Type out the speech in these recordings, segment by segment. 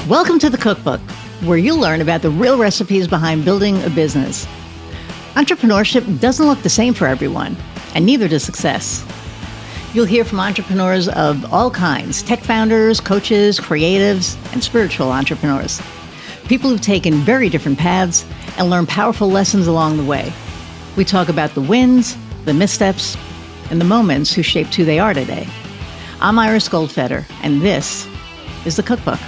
Welcome to the Cookbook, where you'll learn about the real recipes behind building a business. Entrepreneurship doesn't look the same for everyone, and neither does success. You'll hear from entrepreneurs of all kinds, tech founders, coaches, creatives, and spiritual entrepreneurs. People who've taken very different paths and learned powerful lessons along the way. We talk about the wins, the missteps, and the moments who shaped who they are today. I'm Iris Goldfeder, and this is the Cookbook.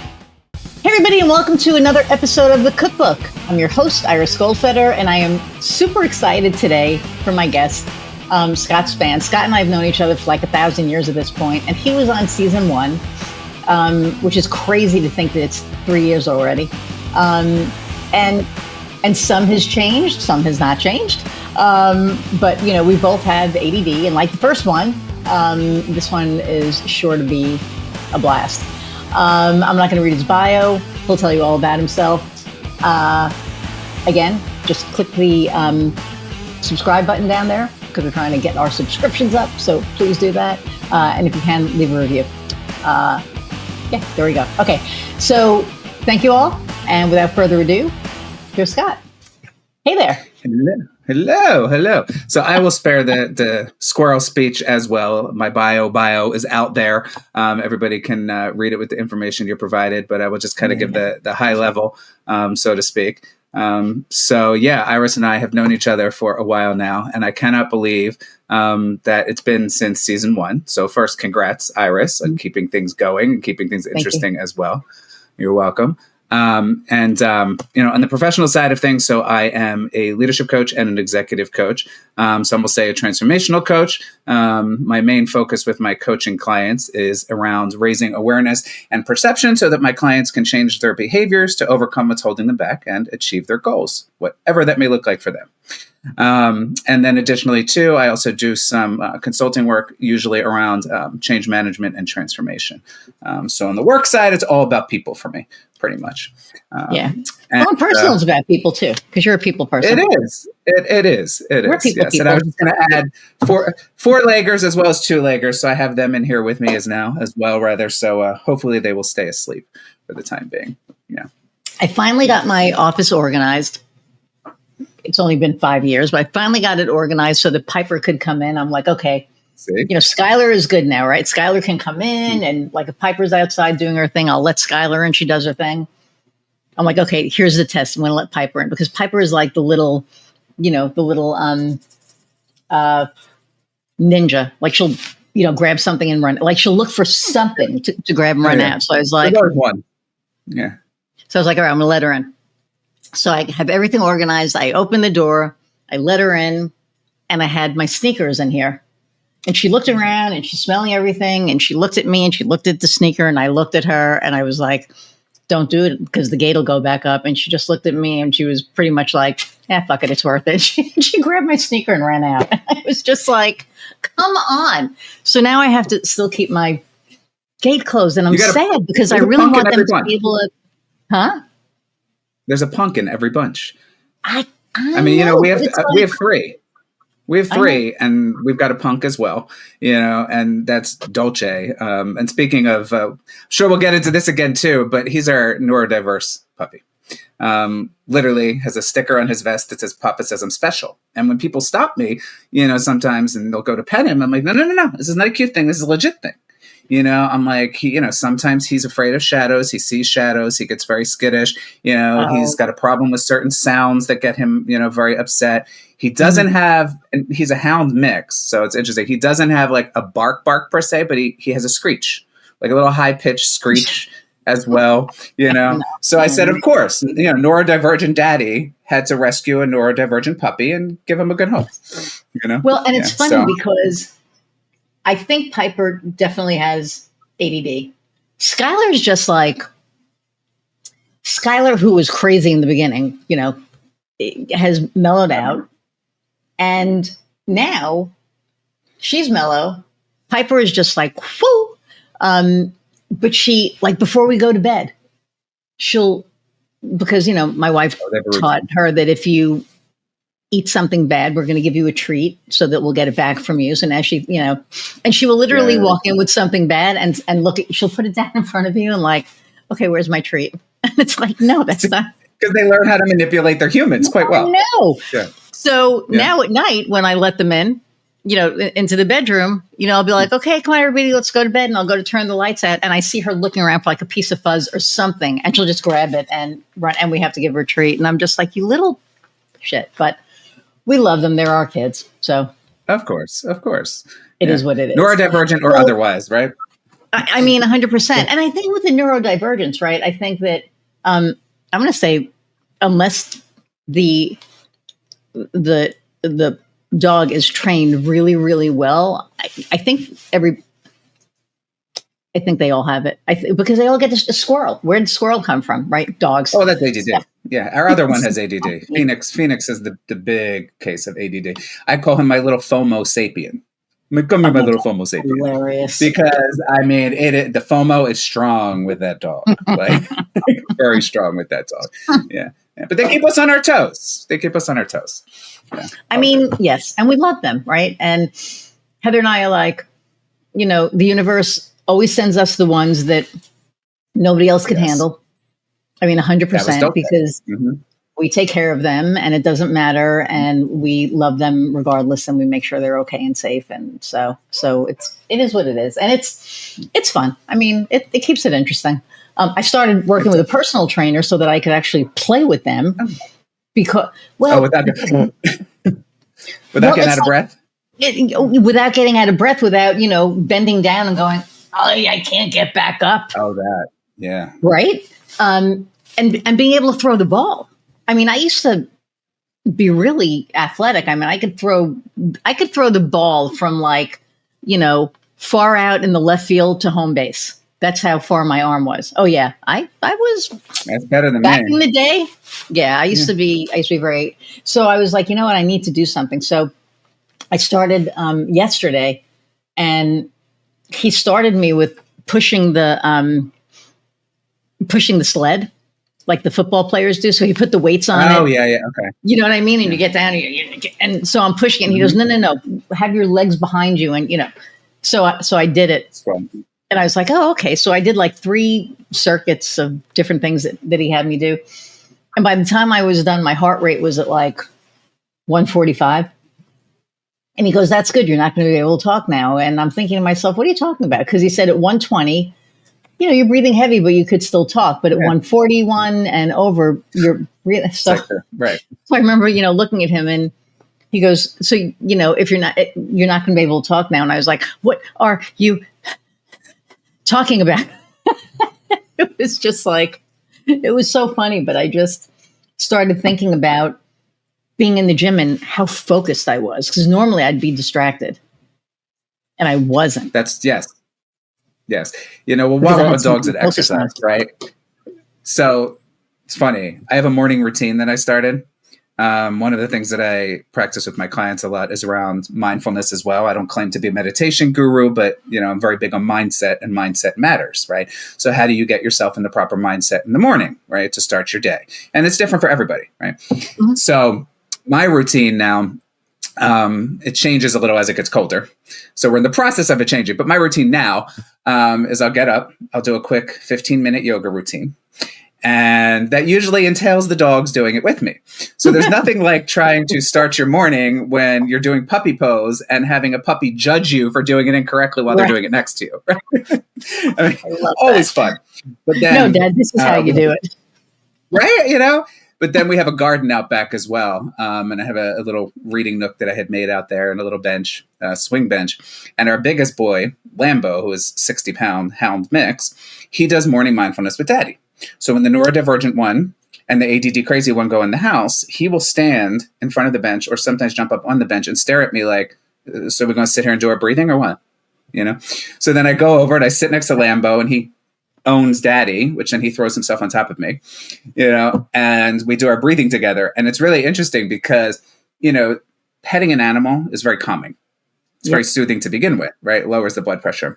Hey everybody, and welcome to another episode of the Cookbook. I'm your host, Iris Goldfeder, and I am super excited today for my guest, Scott Spann. Scott and I have known each other for like 1,000 years at this point, and he was on season 1, which is crazy to think that it's 3 years already. And some has changed, some has not changed. But you know, we both have ADD, and like the first one, this one is sure to be a blast. I'm not going to read his bio. He'll tell you all about himself. Again, just click the subscribe button down there because we're trying to get our subscriptions up. So please do that. And if you can, leave a review. Yeah, there we go. Okay. So thank you all. And without further ado, here's Scott. Hey there. Hello. So I will spare the squirrel speech as well. My bio is out there. Everybody can read it with the information you're provided, but I will just kind of give the high level, so to speak. So yeah, Iris and I have known each other for a while now, and I cannot believe that it's been since season 1. So first, congrats, Iris, on keeping things going and keeping things interesting as well. You're welcome. On the professional side of things, so I am a leadership coach and an executive coach. Some will say a transformational coach. My main focus with my coaching clients is around raising awareness and perception so that my clients can change their behaviors to overcome what's holding them back and achieve their goals, whatever that may look like for them. And then additionally, too, I also do some consulting work, usually around change management and transformation. So on the work side, it's all about people for me, pretty much. And personal is about people, too, because you're a people person. It is. It is. We're people. And I was just going to add four-leggers as well as two-leggers. So I have them in here with me as well, rather. So hopefully they will stay asleep for the time being. Yeah. I finally got my office organized. It's only been 5 years, but I finally got it organized so that Piper could come in. I'm like, okay, Skylar is good now, right? Skylar can come in, and like if Piper's outside doing her thing, I'll let Skylar in. She does her thing. I'm like, okay, here's the test. I'm going to let Piper in because Piper is like the little ninja. Like she'll, grab something and run. Like she'll look for something to grab and run out. So I was like, one. Yeah. So I was like, all right, I'm going to let her in. So I have everything organized. I opened the door, I let her in, and I had my sneakers in here. And she looked around and she's smelling everything. And she looked at me and she looked at the sneaker and I looked at her and I was like, don't do it because the gate will go back up. And she just looked at me and she was pretty much like, fuck it, it's worth it. She grabbed my sneaker and ran out. I was just like, come on. So now I have to still keep my gate closed. And I'm sad because I really want them to be able to, There's a punk in every bunch. I mean, we have three. We have three, and we've got a punk as well, and that's Dolce. And speaking of, sure, we'll get into this again too, but he's our neurodiverse puppy. Literally has a sticker on his vest that says, Papa says I'm special. And when people stop me, sometimes, and they'll go to pet him, I'm like, no, this is not a cute thing. This is a legit thing. I'm like, sometimes he's afraid of shadows. He sees shadows. He gets very skittish. He's got a problem with certain sounds that get him, very upset. He doesn't have, and he's a hound mix. So it's interesting. He doesn't have like a bark per se, but he has a screech, like a little high pitched screech as well, So I said, of course, neurodivergent daddy had to rescue a neurodivergent puppy and give him a good home, Well, and it's funny because I think Piper definitely has ADD. Skylar's just like Skylar, who was crazy in the beginning, has mellowed out. And now she's mellow. Piper is just like, whoo. But she, like, before we go to bed, because my wife taught her that if you eat something bad, we're going to give you a treat so that we'll get it back from you. So now she, and she will literally walk in with something bad and look at, she'll put it down in front of you and like, okay, where's my treat? And it's like, no, that's not. Because they learn how to manipulate their humans quite well. No. Yeah. So now at night, when I let them in, into the bedroom, I'll be like, okay, come on, everybody, let's go to bed. And I'll go to turn the lights out. And I see her looking around for like a piece of fuzz or something. And she'll just grab it and run. And we have to give her a treat. And I'm just like, you little shit. But we love them. They're our kids. So. Of course. It is what it is. Neurodivergent or otherwise, right? I mean, 100%. And I think with the neurodivergence, right, I think that I'm going to say, unless the dog is trained really, really well, I think they all have it. Because they all get a squirrel. Where did squirrel come from, right? Dogs. Oh, that's ADD. Yeah, our other one has ADD. Phoenix is the big case of ADD. I call him my little FOMO sapien. Come here, my little FOMO sapien. Hilarious. Because I mean, the FOMO is strong with that dog, like very strong with that dog. Yeah, but they keep us on our toes. Yeah. I mean, yes, and we love them, right? And Heather and I are like, the universe always sends us the ones that nobody else could handle. I mean, 100%, because we take care of them and it doesn't matter. And we love them regardless. And we make sure they're okay and safe. And so it is what it is. And it's fun. I mean, it keeps it interesting. I started working with a personal trainer so that I could actually play with them because, without getting out of breath? Without getting out of breath, without, bending down and going, oh, I can't get back up. Oh, that. Yeah. Right. And being able to throw the ball. I mean, I used to be really athletic. I mean, I could throw the ball from far out in the left field to home base. That's how far my arm was. Oh yeah. I was. That's better than back me. in the day. Yeah. I used to be very, so I was like, you know what? I need to do something. So I started yesterday, and he started me with pushing the sled like the football players do. So he put the weights on it. Oh, yeah. Okay. You know what I mean? And you get down and so I'm pushing it. And he goes, no. Have your legs behind you. And, so I did it. And I was like, oh, okay. So I did like 3 circuits of different things that he had me do. And by the time I was done, my heart rate was at like 145. And he goes, that's good. You're not going to be able to talk now. And I'm thinking to myself, what are you talking about? Because he said at 120, you're breathing heavy, but you could still talk. But at 141 and over, you're breathing. So, right. So I remember, looking at him, and he goes, so, if you're not going to be able to talk now. And I was like, what are you talking about? It was just like, it was so funny. But I just started thinking about being in the gym and how focused I was. Because normally I'd be distracted. And I wasn't. Yes. While dogs at exercise, right? So it's funny. I have a morning routine that I started. One of the things that I practice with my clients a lot is around mindfulness as well. I don't claim to be a meditation guru, but I'm very big on mindset, and mindset matters, right? So how do you get yourself in the proper mindset in the morning, right, to start your day? And it's different for everybody, right? Mm-hmm. So my routine now, it changes a little as it gets colder. So we're in the process of it changing. But my routine now is I'll get up, I'll do a quick 15-minute yoga routine. And that usually entails the dogs doing it with me. So there's nothing like trying to start your morning when you're doing puppy pose and having a puppy judge you for doing it incorrectly while they're doing it next to you. Right? I mean, always fun. But then, no, Dad, this is how you do it. Right? But then we have a garden out back as well. And I have a little reading nook that I had made out there, and a little bench, swing bench. And our biggest boy, Lambo, who is 60-pound hound mix, he does morning mindfulness with Daddy. So when the neurodivergent one and the ADD crazy one go in the house, he will stand in front of the bench or sometimes jump up on the bench and stare at me like, so we're going to sit here and do our breathing or what? So then I go over and I sit next to Lambo, and he owns Daddy, which then he throws himself on top of me, and we do our breathing together. And it's really interesting because, petting an animal is very calming. It's very soothing to begin with, right? It lowers the blood pressure.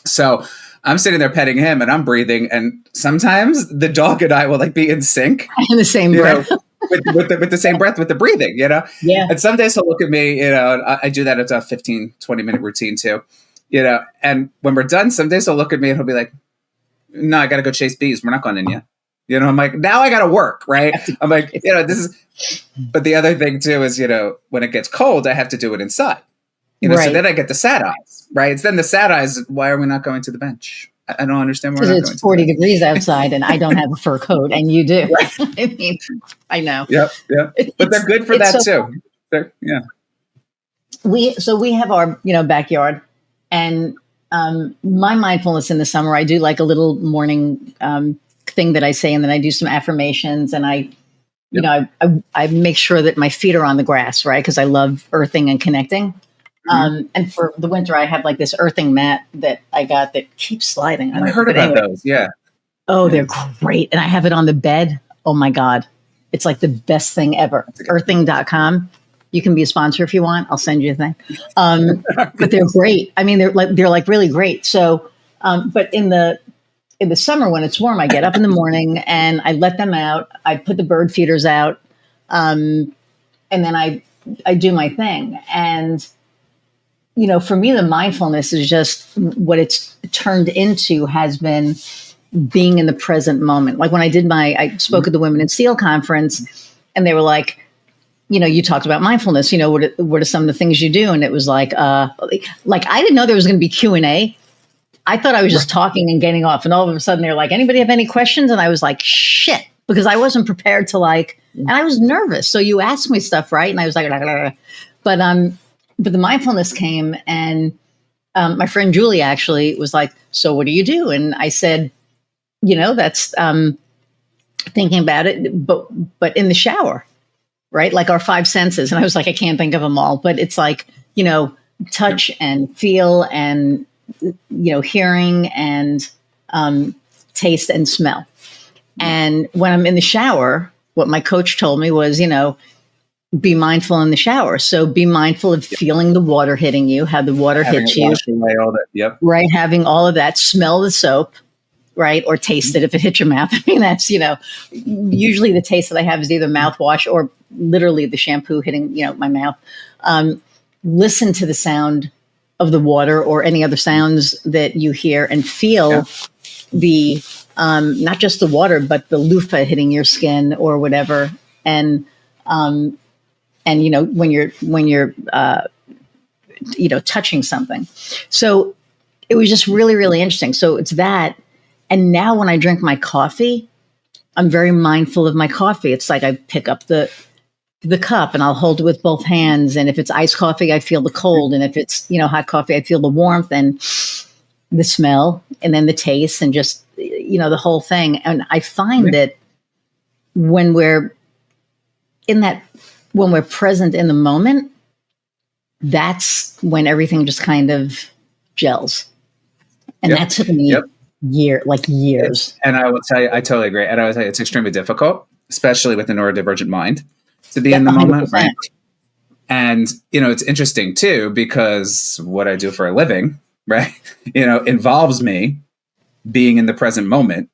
So I'm sitting there petting him and I'm breathing. And sometimes the dog and I will be in sync. In the same breath. with the same breath, with the breathing, Yeah. And some days he'll look at me, and I do that. It's a 15, 20-minute routine too, and when we're done, some days he'll look at me and he'll be like, no, I got to go chase bees. We're not going in yet. I'm like, now I got to work, right? I'm like, this is, but the other thing too is, when it gets cold, I have to do it inside, so then I get the sad eyes, right? It's then the sad eyes. Why are we not going to the bench? I don't understand why we're not Because going it's to the 40 bench. degrees outside and I don't have a fur coat and you do. I mean, I know. Yep. But they're good for that too. Yeah. We have our, backyard, and my mindfulness in the summer, I do like a little morning thing that I say, and then I do some affirmations, and I make sure that my feet are on the grass, right? Because I love earthing and connecting. And for the winter, I have like this earthing mat that I got that keeps sliding. I heard about those. Yeah. Oh, they're great. And I have it on the bed. Oh my God. It's like the best thing ever. Earthing.com. You can be a sponsor if you want. I'll send you a thing. But they're great. I mean, they're like really great. So, but in the summer when it's warm, I get up in the morning and I let them out. I put the bird feeders out. And then I do my thing. And, for me, the mindfulness is just what it's turned into has been being in the present moment. Like when I spoke at the Women in Steel conference, and they were like, you talked about mindfulness, what are some of the things you do? And it was like I didn't know there was going to be Q&A. I thought I was just talking and getting off. And all of a sudden they're like, anybody have any questions? And I was like, shit, because I wasn't prepared to and I was nervous. So you asked me stuff, right? And I was like, but the mindfulness came, and my friend Julie actually was like, so what do you do? And I said, that's thinking about it, but in the shower, right? Like our five senses. And I was like, I can't think of them all, but it's like, touch and feel and, hearing and taste and smell. And when I'm in the shower, what my coach told me was, be mindful in the shower. So be mindful of feeling the water hitting you, how the water hits you. All that. Yep. Right. Having all of that, smell the soap, right? Or taste it if it hits your mouth. I mean, that's, usually the taste that I have is either mouthwash or literally the shampoo hitting, my mouth. Listen to the sound of the water or any other sounds that you hear and feel the, not just the water, but the loofah hitting your skin or whatever. And when you're touching something. So it was just really, really interesting. So it's that. And now when I drink my coffee, I'm very mindful of my coffee. It's like I pick up the cup and I'll hold it with both hands. And if it's iced coffee, I feel the cold. And if it's, hot coffee, I feel the warmth and the smell and then the taste and just, the whole thing. And I find that when we're present in the moment, that's when everything just kind of gels. And that took me years. And I will tell you, I totally agree. And I will tell you, it's extremely difficult, especially with a neurodivergent mind, to be in the moment. Right? And, it's interesting too, because what I do for a living, right, involves me being in the present moment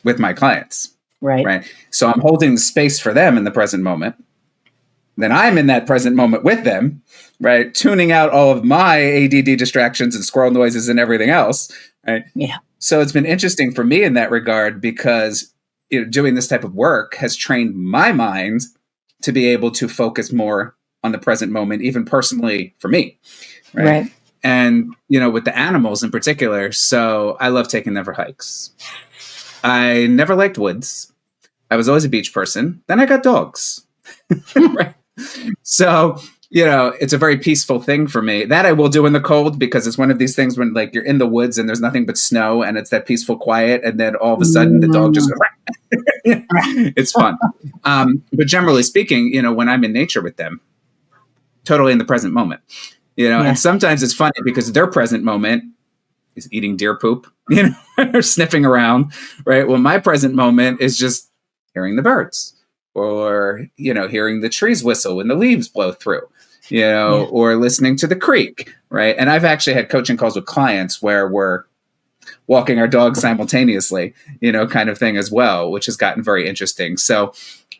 with my clients. Right. So I'm holding space for them in the present moment. Then I'm in that present moment with them, right? Tuning out all of my ADD distractions and squirrel noises and everything else, right? Yeah. So it's been interesting for me in that regard because doing this type of work has trained my mind to be able to focus more on the present moment, even personally for me, right? And, with the animals in particular, so I love taking them for hikes. I never liked woods. I was always a beach person. Then I got dogs, right? So, it's a very peaceful thing for me that I will do in the cold because it's one of these things when you're in the woods and there's nothing but snow and it's that peaceful quiet. And then all of a sudden the dog just goes, it's fun. But generally speaking, when I'm in nature with them, totally in the present moment, and sometimes it's funny because their present moment is eating deer poop, or sniffing around, right? Well, my present moment is just hearing the birds. Or, hearing the trees whistle when the leaves blow through, or listening to the creek, right? And I've actually had coaching calls with clients where we're walking our dogs simultaneously, kind of thing as well, which has gotten very interesting. So,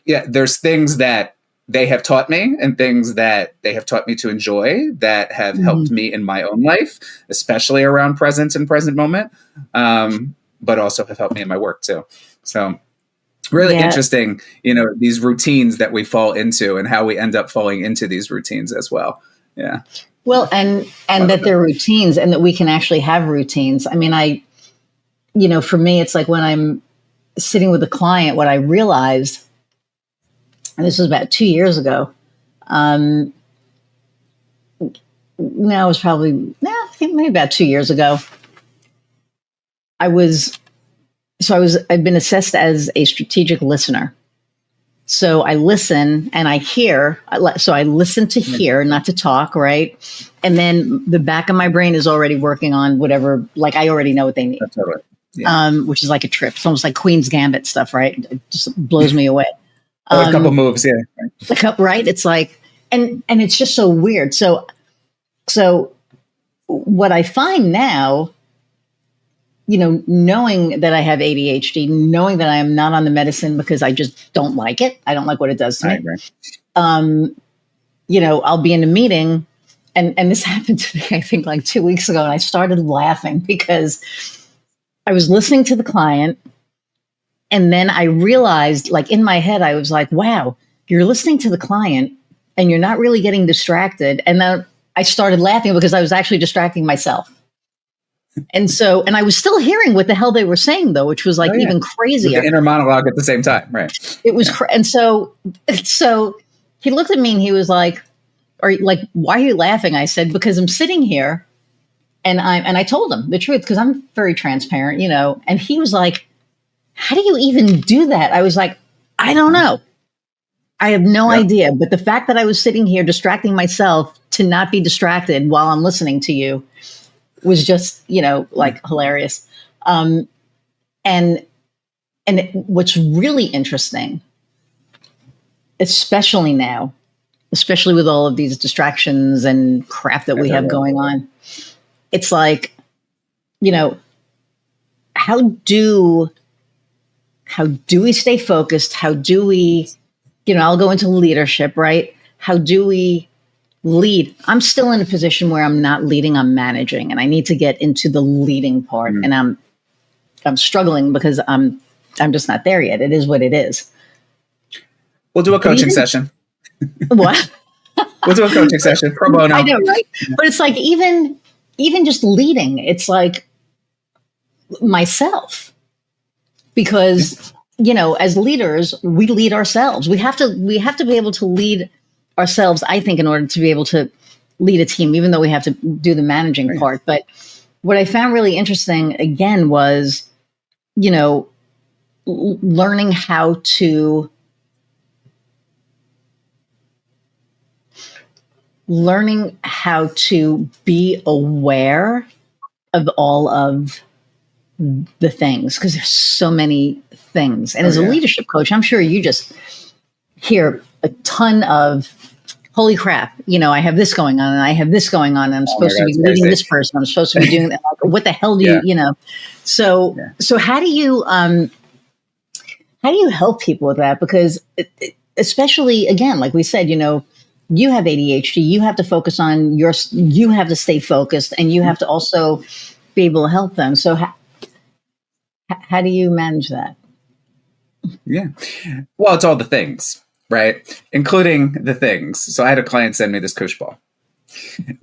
there's things that they have taught me and things that they have taught me to enjoy that have helped me in my own life, especially around presence and present moment, but also have helped me in my work too. So Really Yeah. interesting, these routines that we fall into and how we end up falling into these routines as well. Yeah. Well, and that they're routines and that we can actually have routines. I mean, for me, it's like when I'm sitting with a client, what I realized, and this was about 2 years ago, no, it was probably, I think maybe about 2 years ago. I've been assessed as a strategic listener. So I listen and I hear. So I listen to hear, not to talk, right? And then the back of my brain is already working on whatever, like I already know what they need, Totally. Yeah. Which is like a trip. It's almost like Queen's Gambit stuff, right? It just blows me away. A couple moves, yeah. Right? It's like, and it's just so weird. So what I find now, knowing that I have ADHD, knowing that I am not on the medicine because I just don't like it. I don't like what it does to me. I'll be in a meeting and this happened to me, I think like 2 weeks ago. And I started laughing because I was listening to the client. And then I realized, like in my head, I was like, wow, you're listening to the client and you're not really getting distracted. And then I started laughing because I was actually distracting myself. And I was still hearing what the hell they were saying, though, which was like even crazier. The inner monologue at the same time, right? It was, and so he looked at me and he was like, why are you laughing? I said, because I'm sitting here, and I told him the truth because I'm very transparent, And he was like, how do you even do that? I was like, I don't know. I have no idea. But the fact that I was sitting here distracting myself to not be distracted while I'm listening to you was just, like hilarious. And what's really interesting, especially now, especially with all of these distractions and crap that we have going on, it's like, how do we stay focused? How do we, I'll go into leadership, right? How do we lead? I'm still in a position where I'm not leading, I'm managing, and I need to get into the leading part. And I'm struggling because I'm just not there yet. It is what it is. We'll do a coaching session. What? We'll do a coaching session pro bono. I know, right? But it's like even just leading, it's like myself. Because, as leaders, we lead ourselves. We have to be able to lead ourselves, I think, in order to be able to lead a team, even though we have to do the managing part. But what I found really interesting, again, was, learning how to be aware of all of the things, because there's so many things. And as a leadership coach, I'm sure you just hear a ton of, holy crap, I have this going on and I have this going on and I'm supposed to be leading this person. I'm supposed to be doing that. Like, what the hell do you. So how do you help people with that? Because especially, again, like we said, you have ADHD, you have to focus on you have to stay focused, and you have to also be able to help them. So how do you manage that? Yeah. Well, it's all the things, right? Including the things. So I had a client send me this koosh ball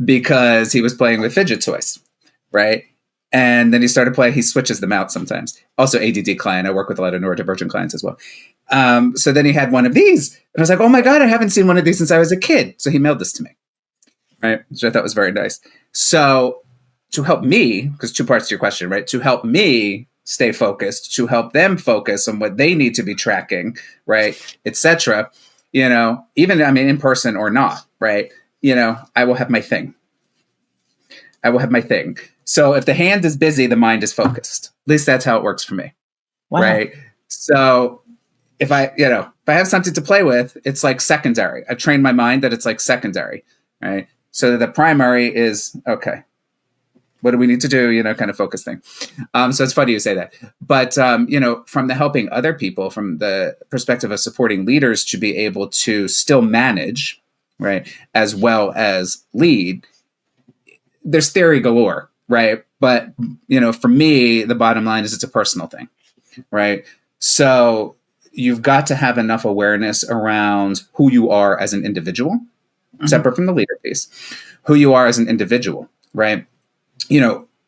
because he was playing with fidget toys, right? And then he started playing, he switches them out sometimes. Also ADD client. I work with a lot of neurodivergent clients as well. So then he had one of these. And I was like, oh my God, I haven't seen one of these since I was a kid. So he mailed this to me, right? Which I thought was very nice. So to help me, because two parts to your question, right? To help me stay focused, to help them focus on what they need to be tracking, right, etc. Even, in person or not, right, I will have my thing. So if the hand is busy, the mind is focused. At least that's how it works for me. Wow. Right. So if I have something to play with, it's like secondary. I train my mind that it's like secondary, right? So the primary is, okay, what do we need to do? Kind of focus thing. So it's funny you say that. But, from the helping other people, from the perspective of supporting leaders to be able to still manage, right, as well as lead, there's theory galore, right? But, for me, the bottom line is it's a personal thing, right? So you've got to have enough awareness around who you are as an individual, separate from the leader piece, who you are as an individual, right?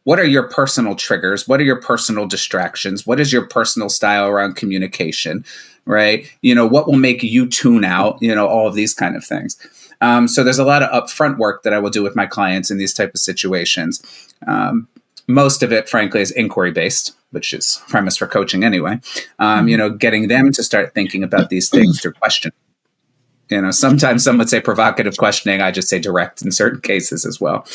What are your personal triggers? What are your personal distractions? What is your personal style around communication, right? What will make you tune out, all of these kind of things. So there's a lot of upfront work that I will do with my clients in these type of situations. Most of it, frankly, is inquiry-based, which is premise for coaching anyway. Getting them to start thinking about these things through questioning. Sometimes some would say provocative questioning. I just say direct in certain cases as well.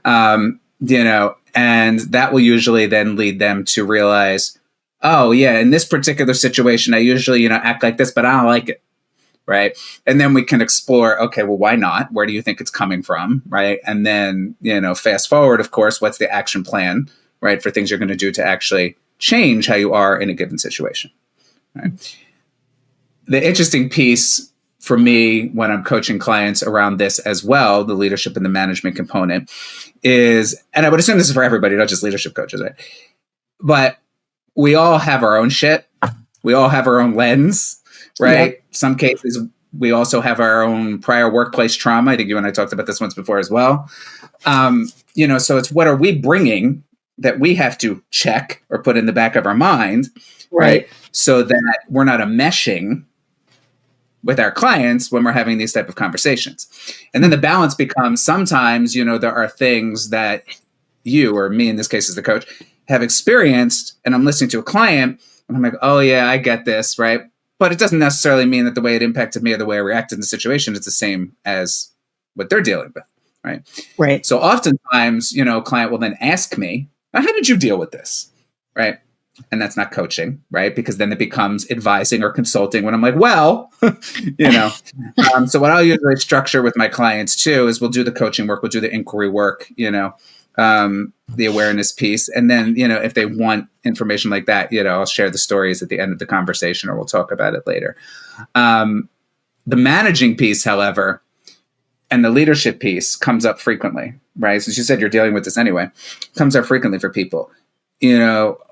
And that will usually then lead them to realize, oh yeah, in this particular situation, I usually, act like this, but I don't like it. Right. And then we can explore, okay, well, why not? Where do you think it's coming from? Right. And then, fast forward, of course, what's the action plan, right, for things you're going to do to actually change how you are in a given situation. Right. The interesting piece for me when I'm coaching clients around this as well, the leadership and the management component is, and I would assume this is for everybody, not just leadership coaches, right? But we all have our own shit. We all have our own lens, right? Yep. Some cases, we also have our own prior workplace trauma. I think you and I talked about this once before as well. So it's what are we bringing that we have to check or put in the back of our mind, right? So that we're not enmeshing with our clients when we're having these type of conversations. And then the balance becomes sometimes, there are things that you or me, in this case as the coach, have experienced, and I'm listening to a client and I'm like, oh yeah, I get this, right? But it doesn't necessarily mean that the way it impacted me or the way I reacted in the situation is the same as what they're dealing with, right? Right. So oftentimes, a client will then ask me, how did you deal with this, right? And that's not coaching, right? Because then it becomes advising or consulting when I'm like, well, So what I'll usually structure with my clients too is we'll do the coaching work, we'll do the inquiry work, the awareness piece. And then, if they want information like that, I'll share the stories at the end of the conversation or we'll talk about it later. The managing piece, however, and the leadership piece comes up frequently, right? Since you said you're dealing with this anyway, comes up frequently for people.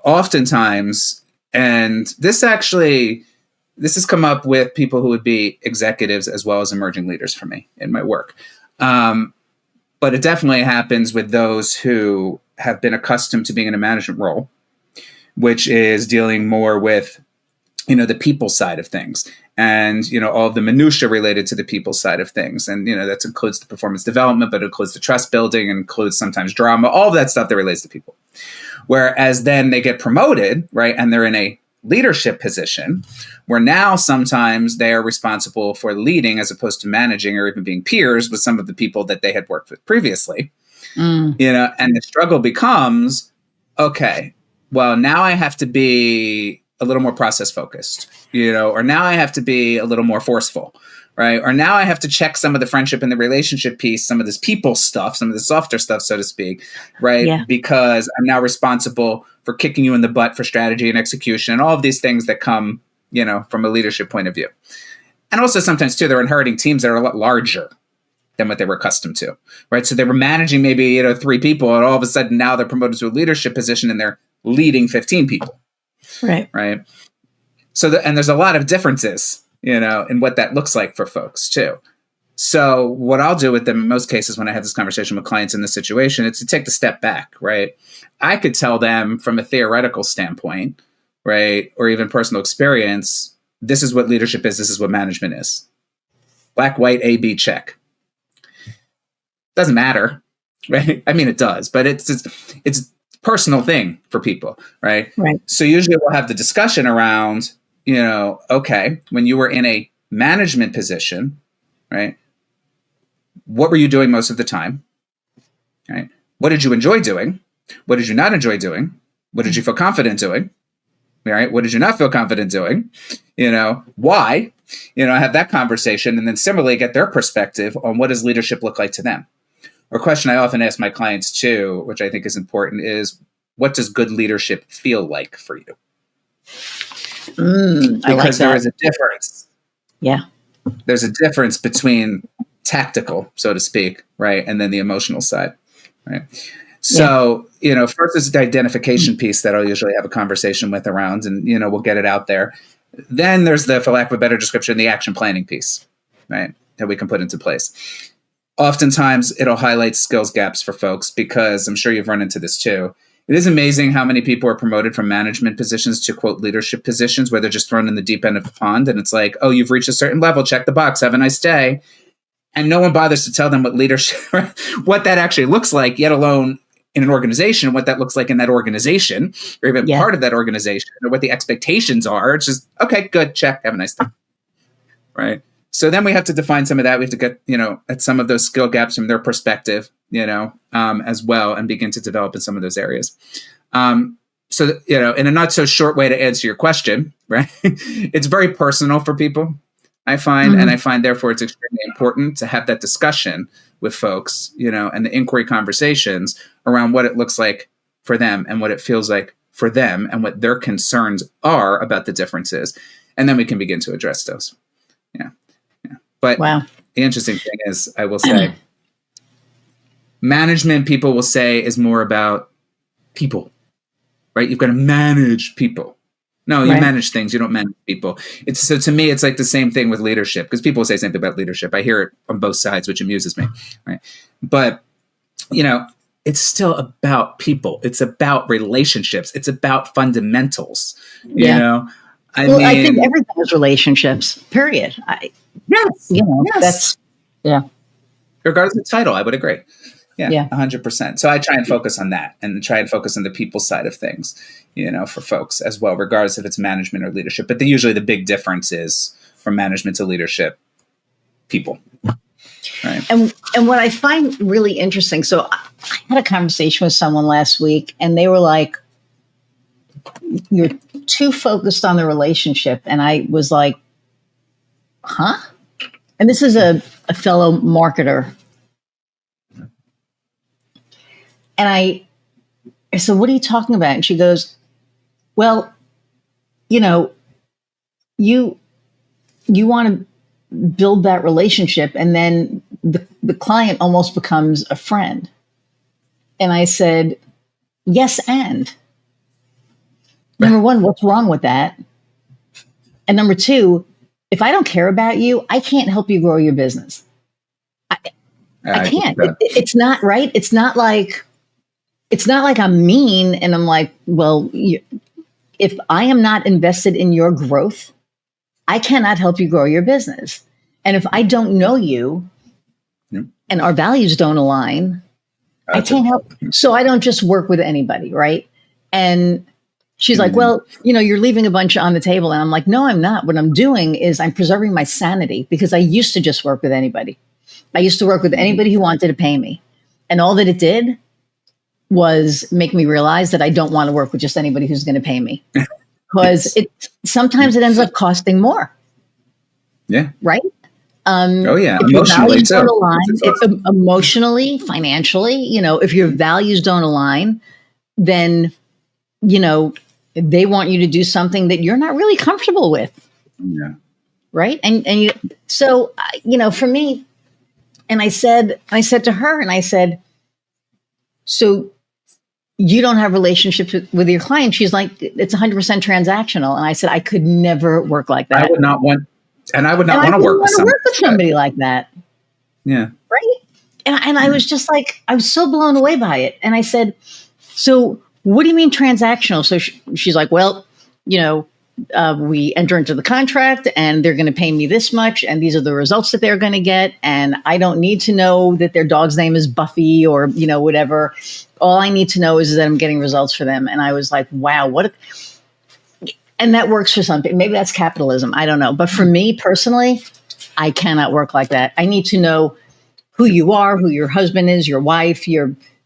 Oftentimes, and this has come up with people who would be executives as well as emerging leaders for me in my work. But it definitely happens with those who have been accustomed to being in a management role, which is dealing more with, the people side of things and, all of the minutia related to the people side of things. And, that includes the performance development, but it includes the trust building and includes sometimes drama, all of that stuff that relates to people. Whereas then they get promoted, right? And they're in a leadership position where now sometimes they are responsible for leading as opposed to managing or even being peers with some of the people that they had worked with previously, and the struggle becomes, okay, well, now I have to be a little more process focused, or now I have to be a little more forceful, right? Or now I have to check some of the friendship and the relationship piece, some of this people stuff, some of the softer stuff, so to speak, right? Yeah. Because I'm now responsible for kicking you in the butt for strategy and execution and all of these things that come, from a leadership point of view. And also sometimes too, they're inheriting teams that are a lot larger than what they were accustomed to, right? So they were managing maybe, 3 people and all of a sudden now they're promoted to a leadership position and they're leading 15 people. Right. Right. So, and there's a lot of differences, in what that looks like for folks too. So what I'll do with them in most cases when I have this conversation with clients in this situation, it's to take the step back, right? I could tell them from a theoretical standpoint, right? Or even personal experience, this is what leadership is. This is what management is. Black, white, A, B, check. Doesn't matter, right? I mean, it does, but it's personal thing for people, right? Right. So usually we'll have the discussion around, okay, when you were in a management position, right? What were you doing most of the time? Right? What did you enjoy doing? What did you not enjoy doing? What did you feel confident doing? Right? What did you not feel confident doing? Why? Have that conversation and then similarly get their perspective on what does leadership look like to them. Or a question I often ask my clients too, which I think is important, is what does good leadership feel like for you? Because there is a difference. Yeah. There's a difference between tactical, so to speak, right? And then the emotional side, right? So, first is the identification piece that I'll usually have a conversation with around and, we'll get it out there. Then there's the, for lack of a better description, the action planning piece, right? That we can put into place. Oftentimes it'll highlight skills gaps for folks, because I'm sure you've run into this too. It is amazing how many people are promoted from management positions to, quote, leadership positions, where they're just thrown in the deep end of the pond. And it's like, oh, you've reached a certain level, check the box, have a nice day. And no one bothers to tell them what leadership, what that actually looks like, yet alone in an organization, what that looks like in that organization, or even part of that organization, or what the expectations are. It's just, okay, good, check, have a nice day. Right. So then we have to define some of that. We have to get, at some of those skill gaps from their perspective, as well, and begin to develop in some of those areas. So, in a not so short way to answer your question, right? It's very personal for people, I find, and I find therefore it's extremely important to have that discussion with folks, and the inquiry conversations around what it looks like for them and what it feels like for them and what their concerns are about the differences. And then we can begin to address those. Yeah. But the interesting thing is, I will say, management, people will say, is more about people, right? You've got to manage people. No, you manage things. You don't manage people. So to me, it's like the same thing with leadership, because people say something about leadership. I hear it on both sides, which amuses me, right? But, it's still about people. It's about relationships. It's about fundamentals, you know? I think everything is relationships, period. That's, regardless of title, I would agree. Yeah, 100%. So I try and focus on that, and try and focus on the people side of things, for folks as well, regardless if it's management or leadership. But usually the big difference is from management to leadership, people. Right. And what I find really interesting, so I had a conversation with someone last week, and they were like, you're too focused on the relationship. And I was like, huh? And this is a fellow marketer. And I said, what are you talking about? And she goes, well, you want to build that relationship, and then the client almost becomes a friend. And I said, yes, and number one, what's wrong with that? And number two, if I don't care about you, I can't help you grow your business. I can't. It's not right. It's not like I'm mean and I'm like, well, if I am not invested in your growth, I cannot help you grow your business. And if I don't know you and our values don't align, I can't help. So I don't just work with anybody, right? And she's like, well, you're leaving a bunch on the table. And I'm like, no, I'm not. What I'm doing is I'm preserving my sanity, because I used to just work with anybody. I used to work with anybody who wanted to pay me. And all that it did was make me realize that I don't want to work with just anybody who's going to pay me. Because sometimes it ends up costing more. Yeah. Right? Emotionally too. Emotionally, financially, if your values don't align, then, they want you to do something that you're not really comfortable with. Yeah. Right. So for me, and I said to her, and I said, so you don't have relationships with your client. She's like, it's 100% transactional. And I said, I could never work like that. I would not want to work with somebody like that. Yeah. Right. And I was just like, I was so blown away by it. And I said, so what do you mean transactional? So she's like, well, we enter into the contract and they're going to pay me this much, and these are the results that they're going to get. And I don't need to know that their dog's name is Buffy or, whatever. All I need to know is that I'm getting results for them. And I was like, wow, and that works for some people. Maybe that's capitalism. I don't know. But for me personally, I cannot work like that. I need to know who you are, who your husband is, your wife,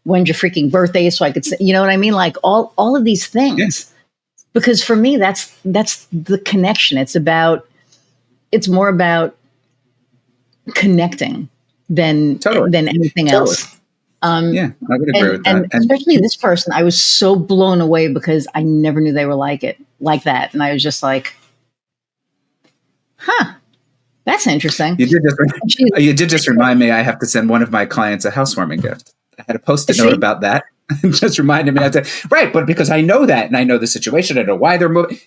when's your freaking birthday, so I could say, you know what I mean? Like all of these things. Yes. Because for me, that's the connection. It's more about connecting than anything else. I would agree with that. And especially this person, I was so blown away because I never knew they were like that. And I was just like, huh, that's interesting. You did just remind me, I have to send one of my clients a housewarming gift. I had a Post-it note about that. Just reminded me, right, but because I know that and I know the situation, I know why they're moving.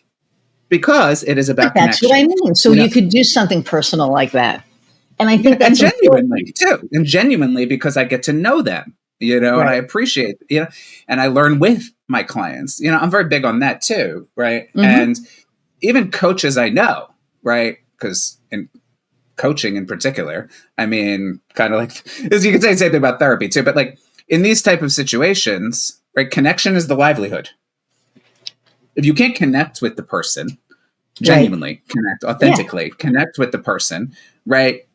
because it is about That's connection. what I mean. So you could do something personal like that. And I think and that's genuinely too. And genuinely because I get to know them, and I appreciate, and I learn with my clients. I'm very big on that too, right? Mm-hmm. And even coaches I know, right? Because in coaching in particular, I mean, kind of like, as you could say the same thing about therapy too, but like in these type of situations, right? Connection is the livelihood. If you can't connect with the person, genuinely connect, authentically connect with the person, right?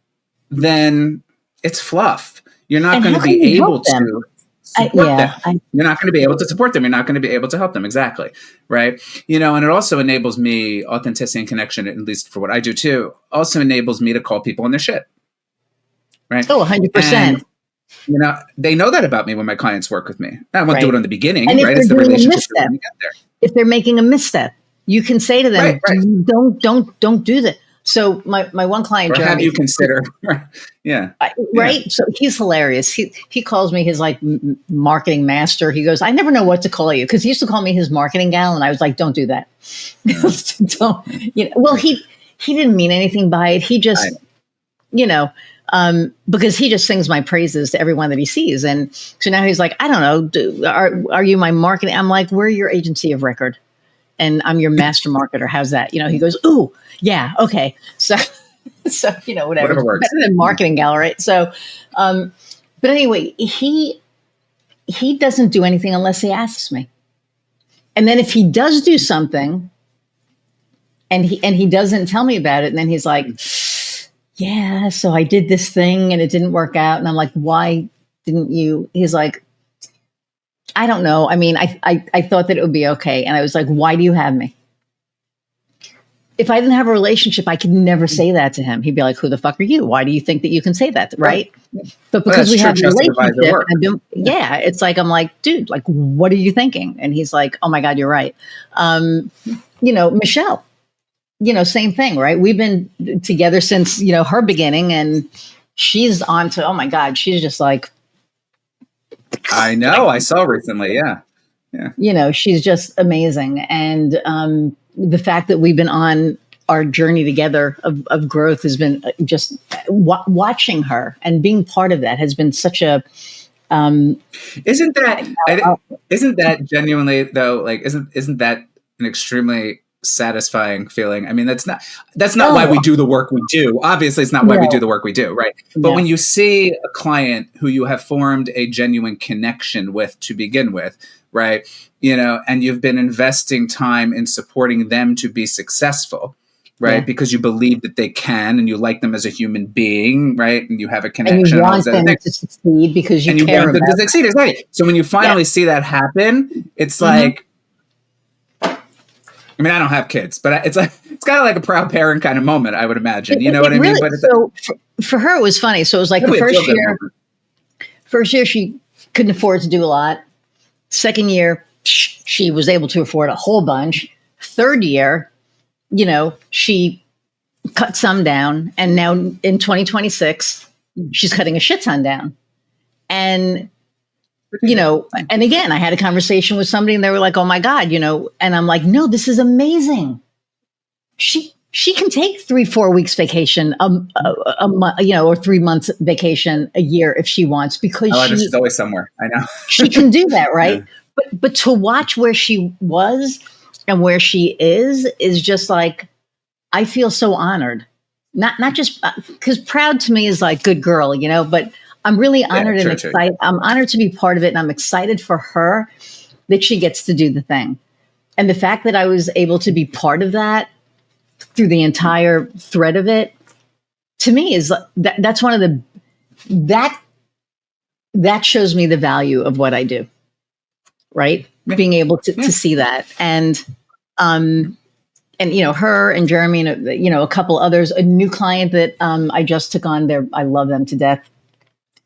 Then it's fluff. You're not going to be able to support them. You're not going to be able to support them. You're not going to be able to help them. Exactly. Right. And it also enables me, authenticity and connection, at least for what I do too, also enables me to call people on their shit. Right. Oh, 100%. They know that about me when my clients work with me. I won't do it on the beginning, and right? It's the relationship that we get there. If they're making a misstep, you can say to them, don't do that. So my one client, or Jeremy, have you consider, right? So he's hilarious. He calls me his like marketing master. He goes, I never know what to call you, because he used to call me his marketing gal, and I was like, don't do that. Don't. Well, he didn't mean anything by it. He just, because he just sings my praises to everyone that he sees, and so now he's like, I don't know, are you my marketing? I'm like, we're your agency of record, and I'm your master marketer. How's that? He goes, ooh. Yeah. Okay. So whatever works. Better than marketing gal, right? So, but anyway, he doesn't do anything unless he asks me. And then if he does do something and he doesn't tell me about it, and then he's like, yeah, so I did this thing and it didn't work out. And I'm like, why didn't you? He's like, I don't know. I mean, I thought that it would be okay. And I was like, why do you have me? If I didn't have a relationship, I could never say that to him. He'd be like, who the fuck are you? Why do you think that you can say that? Right. But because we have a relationship, it's like, I'm like, dude, like, what are you thinking? And he's like, oh my God, you're right. Michelle, same thing, right? We've been together since, her beginning, and she's on to, oh my God, she's just like. I know. I saw recently. Yeah. She's just amazing. And, the fact that we've been on our journey together of growth has been just watching her and being part of that has been such a. Isn't that genuinely though? Like, isn't that an extremely satisfying feeling? I mean, that's not why we do the work we do. Obviously, it's not why we do the work we do, right? But when you see a client who you have formed a genuine connection with to begin with, right? And you've been investing time in supporting them to be successful, right? Because you believe that they can, and you like them as a human being, right? And you have a connection. And you want them to succeed because you care about them to succeed. Exactly. So when you finally see that happen, it's like, I mean, I don't have kids, but it's kind of like a proud parent kind of moment, I would imagine. You know what I mean? But for her, it was funny. So it was like the first year she couldn't afford to do a lot. Second year, she was able to afford a whole bunch. Third year, she cut some down. And now in 2026, she's cutting a shit ton down. And, and again, I had a conversation with somebody and they were like, oh my God, and I'm like, no, this is amazing. She can take 3-4 weeks vacation, a month, or 3 months vacation a year if she wants, because she's always somewhere. I know she can do that, right? Yeah. But to watch where she was and where she is just like, I feel so honored. Not just because proud to me is like good girl, but I'm really honored and excited. I'm honored to be part of it, and I'm excited for her that she gets to do the thing, and the fact that I was able to be part of that through the entire thread of it, to me is that's one of the that shows me the value of what I do, right? Being able to see that, and her and Jeremy and a couple others, a new client that I just took on. I love them to death.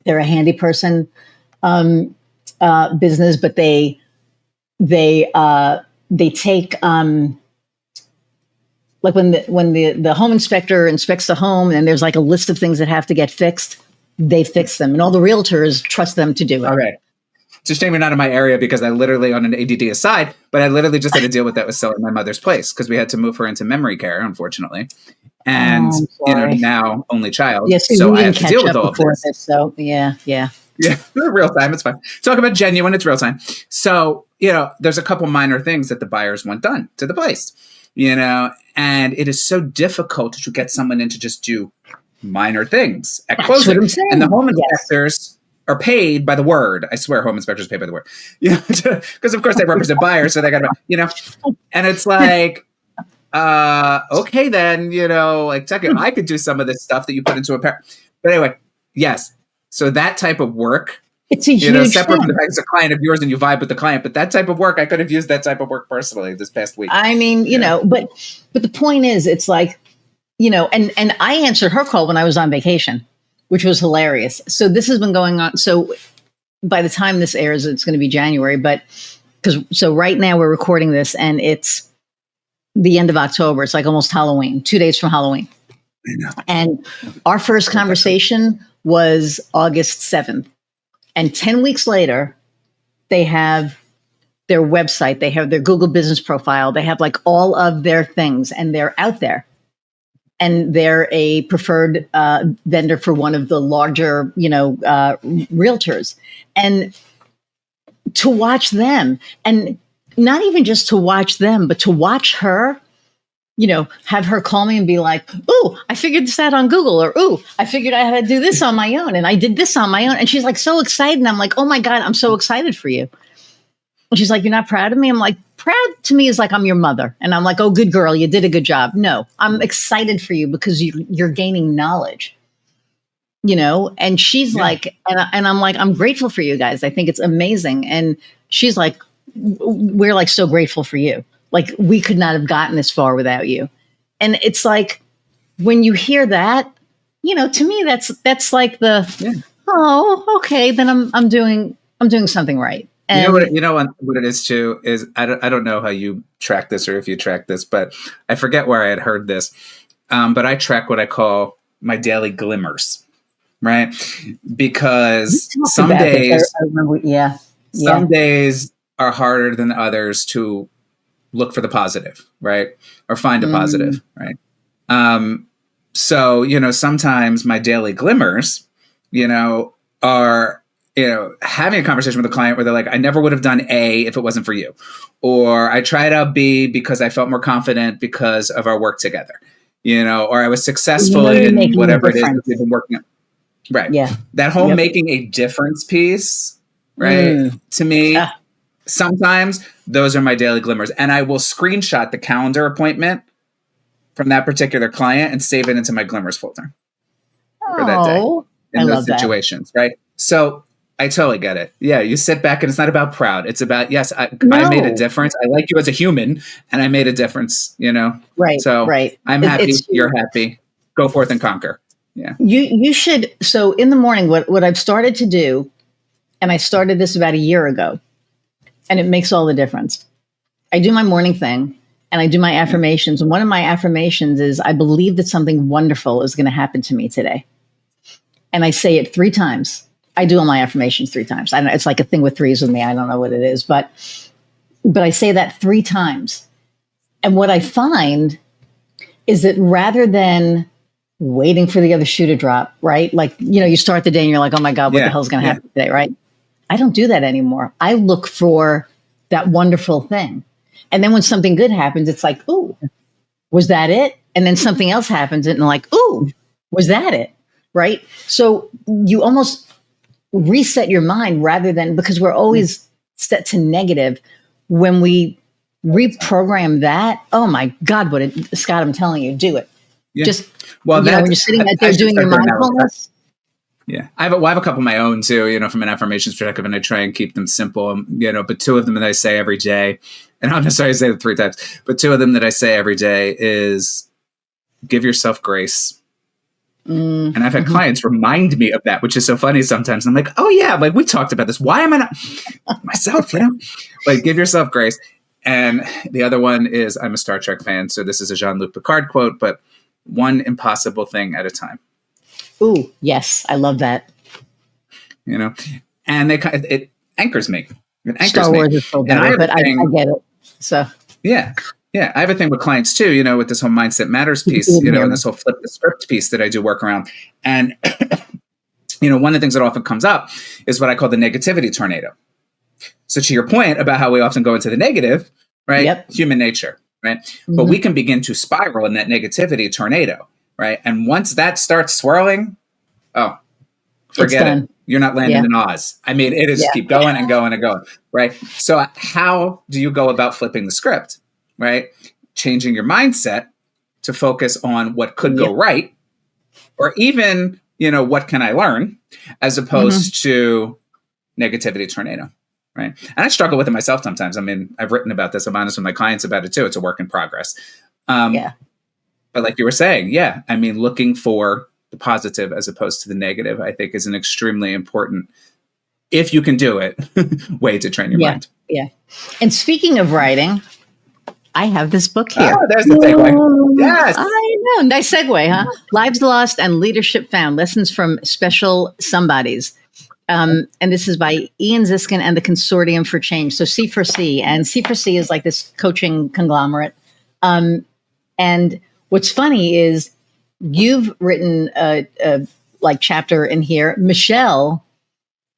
They're a handy person business, but they take. Like when the home inspector inspects the home and there's like a list of things that have to get fixed, they fix them. And all the realtors trust them to do it. All right. It's a shame you're not in my area because I literally, on an ADD aside, but I literally just had to deal with that with selling my mother's place because we had to move her into memory care, unfortunately. And, now only child. Yes, so we I didn't have to deal catch with up all of before this. so yeah. Yeah, real time. It's fine. Talk about genuine. It's real time. So, there's a couple minor things that the buyers want done to the place, and it is so difficult to get someone in to just do minor things at That's closing. what I'm saying. And the home inspectors are paid by the word. I swear home inspectors are paid by the word. Because of course they represent buyers. So they got to, and it's like, okay, then, I could do some of this stuff that you put into a pair. But anyway, yes. So that type of work, it's a huge separate thing. from the fact it's a client of yours and you vibe with the client, but that type of work, I could have used that type of work personally this past week. I mean, but the point is, it's like, and I answered her call when I was on vacation, which was hilarious. So this has been going on. So by the time this airs, it's going to be January, but so right now we're recording this and it's the end of October. It's like almost Halloween, 2 days from Halloween. And our first conversation was August 7th. And 10 weeks later, they have their website, they have their Google business profile, they have like all of their things and they're out there. And they're a preferred vendor for one of the larger, realtors. And to watch them, and not even just to watch them, but to watch her, have her call me and be like, "Ooh, I figured this out on Google," or "Ooh, I figured I had to do this on my own, and I did this on my own." And she's like so excited. And I'm like, "Oh my God, I'm so excited for you." And she's like, "You're not proud of me?" I'm like, proud to me is like I'm your mother. And I'm like, "Oh, good girl, you did a good job." No, I'm excited for you because you're gaining knowledge, and she's like, and I'm like, "I'm grateful for you guys. I think it's amazing." And she's like, "We're like so grateful for you. Like we could not have gotten this far without you." And it's like, when you hear that, to me, that's like oh, okay, then I'm doing something right. And what it is too is I don't know how you track this or if you track this, but I forget where I had heard this. But I track what I call my daily glimmers, right? Because some days, some days are harder than others to look for the positive, right? Or find a positive, right? So, sometimes my daily glimmers, are having a conversation with a client where they're like, "I never would have done A if it wasn't for you," or "I tried out B because I felt more confident because of our work together," or "I was successful in whatever it is that we've been working on." Right. Yeah. That whole making a difference piece, right? To me, sometimes those are my daily glimmers, and I will screenshot the calendar appointment from that particular client and save it into my glimmers folder for that day in those situations, right? So I totally get it. Yeah, you sit back and it's not about proud. It's about, yes, I made a difference. I like you as a human and I made a difference, Right. So right. I'm happy. You're happy. Go forth and conquer. Yeah. You should. So in the morning, what I've started to do, and I started this about a year ago, and it makes all the difference. I do my morning thing and I do my affirmations. And one of my affirmations is, I believe that something wonderful is going to happen to me today. And I say it 3 times. I do all my affirmations 3 times. I don't know, it's like a thing with threes with me. I don't know what it is, but I say that 3 times. And what I find is that rather than waiting for the other shoe to drop, right? Like, you start the day and you're like, "Oh my God, what the hell's going to happen today?" Right? I don't do that anymore. I look for that wonderful thing. And then when something good happens, it's like, "Ooh, was that it?" And then something else happens and like, "Ooh, was that it?" Right? So you almost reset your mind rather than, because we're always set to negative. When we reprogram that, oh my God, Scott, I'm telling you, do it. Yeah. Just, when you're sitting out there doing your mindfulness. Yeah. I have a couple of my own too, from an affirmations perspective, and I try and keep them simple, but 2 of them that I say every day, and I'm necessarily say it 3 times, but 2 of them that I say every day is, give yourself grace. And I've had clients remind me of that, which is so funny sometimes. I'm like, "Oh yeah, like we talked about this. Why am I not myself?" Like, give yourself grace. And the other one is, I'm a Star Trek fan, so this is a Jean-Luc Picard quote, but one impossible thing at a time. Ooh, yes, I love that. And anchors me. It anchors Star me. Wars is so And I better, have but a I thing, get it. So yeah. Yeah. I have a thing with clients too, with this whole mindset matters you piece, can hear and me. this whole flip the script piece that I do work around. And, one of the things that often comes up is what I call the negativity tornado. So to your point about how we often go into the negative, right? Yep. Human nature, right? Mm-hmm. But we can begin to spiral in that negativity tornado, right? And once that starts swirling, oh, forget it. You're not landing in Oz. I mean, it is just keep going and going and going, right? So how do you go about flipping the script, right? Changing your mindset to focus on what could go right, or even, what can I learn, as opposed to negativity tornado, right? And I struggle with it myself sometimes. I mean, I've written about this. I'm honest with my clients about it too. It's a work in progress. But like you were saying, I mean, looking for the positive as opposed to the negative, I think is an extremely important, if you can do it, way to train your mind. Yeah. And speaking of writing, I have this book here. Oh, there's the segue. Yes. I know. Nice segue, huh? Lives Lost and Leadership Found, Lessons from Special Somebodies. And this is by Ian Ziskin and the Consortium for Change. So C4C. And C4C is like this coaching conglomerate. And what's funny is you've written a chapter in here. Michelle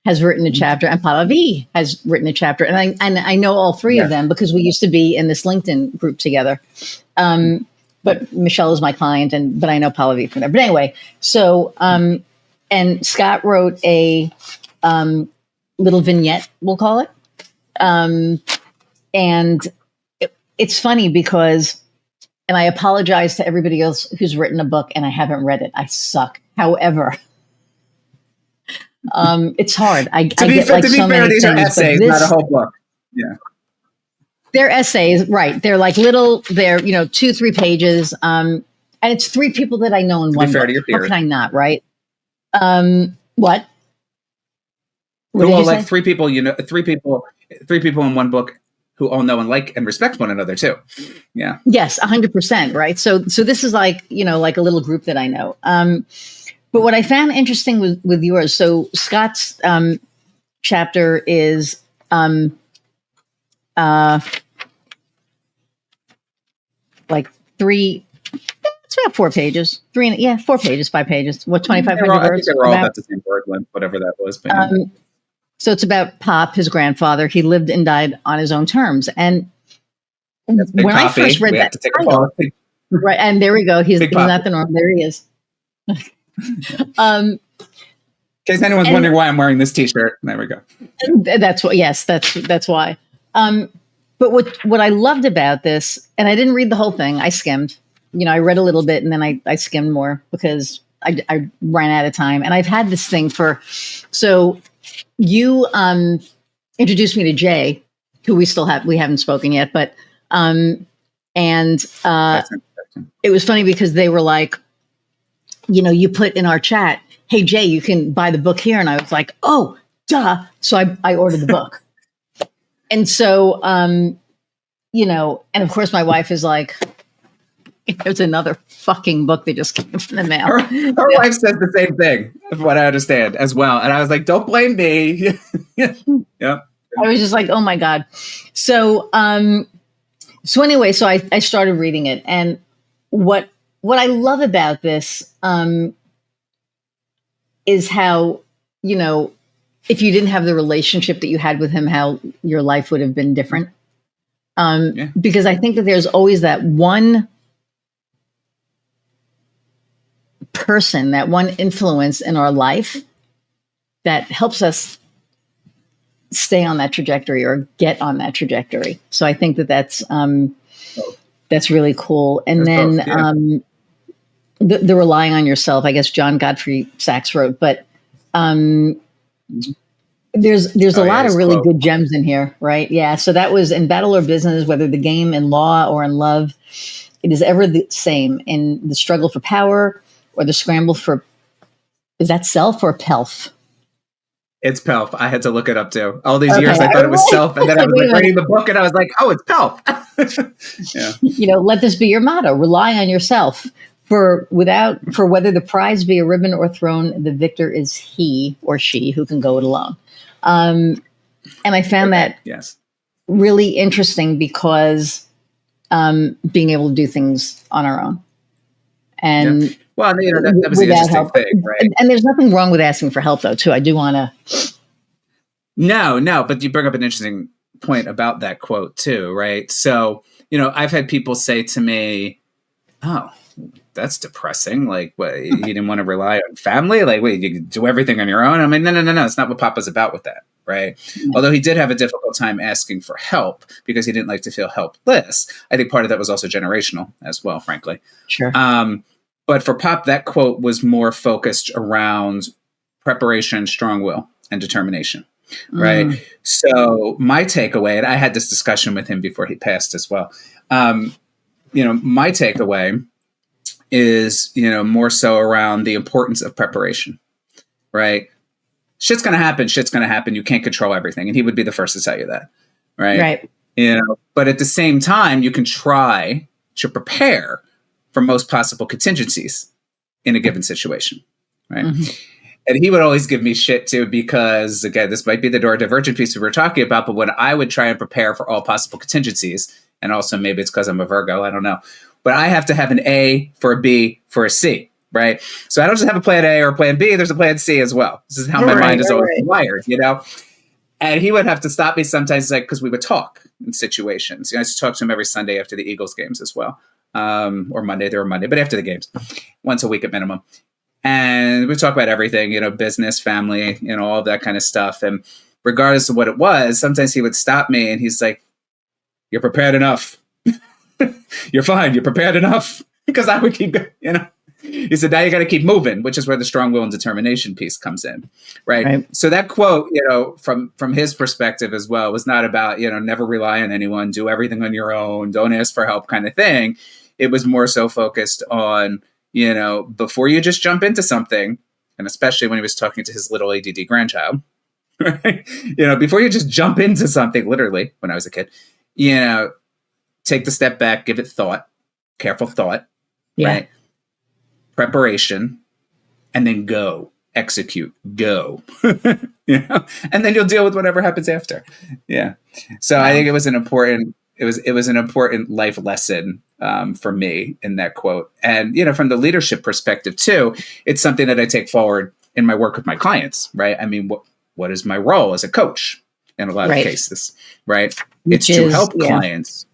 has written a chapter, and Pallavi has written a chapter. And I know all three of them because we used to be in this LinkedIn group together. But Michelle is my client, but I know Pallavi from there. But anyway, so and Scott wrote a little vignette, we'll call it. And it's funny because, and I apologize to everybody else who's written a book and I haven't read it. I suck. However, it's hard. I get like so many things. These are essays, not a whole book. Yeah. They're essays, right. They're like they're 2-3 pages. And it's 3 people that I know in one book. How can I not, right? What? Well, like 3 people, 3 people in one book who all know and like and respect one another too. Yeah. Yes, 100%. Right. So this is like a little group that I know. But what I found interesting with yours, so Scott's chapter is like 3. It's about 4 pages. 4 pages, 5 pages. What, 2,500 words? I think they were all about the same word length, whatever that was. But so it's about Pop, his grandfather. He lived and died on his own terms. And when I first read that title, right, and there we go. He's not the norm. There he is. In case anyone's wondering why I'm wearing this T-shirt, there we go. That's what. Yes, that's why. But what I loved about this, and I didn't read the whole thing. I skimmed. I read a little bit, and then I skimmed more because I ran out of time. And I've had this thing so you introduced me to Jay, who we haven't spoken yet, but it was funny because they were like, you put in our chat, hey, Jay, you can buy the book here. And I was like, oh, duh. So I ordered the book. And so, and of course my wife is like, there's another fucking book that just came from the mail. Her wife says the same thing, from what I understand, as well. And I was like, don't blame me. Yeah. I was just like, oh my God. So anyway, so I started reading it. And what I love about this is how, if you didn't have the relationship that you had with him, how your life would have been different. Because I think that there's always that one person, that one influence in our life that helps us stay on that trajectory or get on that trajectory. So I think that that's really cool. And then the relying on yourself, I guess John Godfrey Sachs wrote, but there's a lot of really good gems in here, right? Yeah. So that was in battle or business, whether the game in law or in love, it is ever the same in the struggle for power or the scramble for, is that self or pelf? It's pelf. I had to look it up too. All these years I thought it was self, and then I was like reading the book and I was like, oh, it's pelf. Yeah. Let this be your motto. Rely on yourself. For whether the prize be a ribbon or throne, the victor is he or she who can go it alone. And I found that yes, really interesting because being able to do things on our own. And yeah. Well, that was the without interesting help. thing, right? And there's nothing wrong with asking for help, though, too. I do want to. No, but you bring up an interesting point about that quote too, right? So, I've had people say to me, "Oh, that's depressing. Like, what, you didn't want to rely on family? Like, wait, you can do everything on your own?" I mean, no. It's not what Papa's about with that, right? Yeah. Although he did have a difficult time asking for help because he didn't like to feel helpless. I think part of that was also generational as well, frankly. Sure. But for Pop, that quote was more focused around preparation, strong will, and determination. Right. So my takeaway, and I had this discussion with him before he passed as well. My takeaway is, more so around the importance of preparation, right? Shit's going to happen. You can't control everything. And he would be the first to tell you that. Right. But at the same time, you can try to prepare for most possible contingencies in a given situation. Right. And he would always give me shit too, because again, this might be the neurodivergent piece we were talking about, but when I would try and prepare for all possible contingencies, and also maybe it's because I'm a Virgo, I don't know, but I have to have an A for a B for a C, right? So I don't just have a plan A or a plan B, there's a plan C as well. This is how my mind is always wired, And he would have to stop me sometimes, like, because we would talk in situations. I used to talk to him every Sunday after the Eagles games as well, or Monday, but after the games, once a week at minimum. And we talk about everything, business, family, all of that kind of stuff. And regardless of what it was, sometimes he would stop me and he's like, "You're prepared enough. You're fine. You're prepared enough." Because I would keep going, He said, "Now you got to keep moving," which is where the strong will and determination piece comes in. Right. So that quote, from his perspective as well, was not about, never rely on anyone, do everything on your own, don't ask for help kind of thing. It was more so focused on, before you just jump into something, and especially when he was talking to his little ADD grandchild, right? Before you just jump into something, literally, when I was a kid, take the step back, give it thought, careful thought, right? Preparation, and then go, execute, go, and then you'll deal with whatever happens after. Yeah. So I think it was an important, it was an important life lesson for me in that quote. And, from the leadership perspective too, it's something that I take forward in my work with my clients, right? I mean, what is my role as a coach in a lot of cases, right? It's to help clients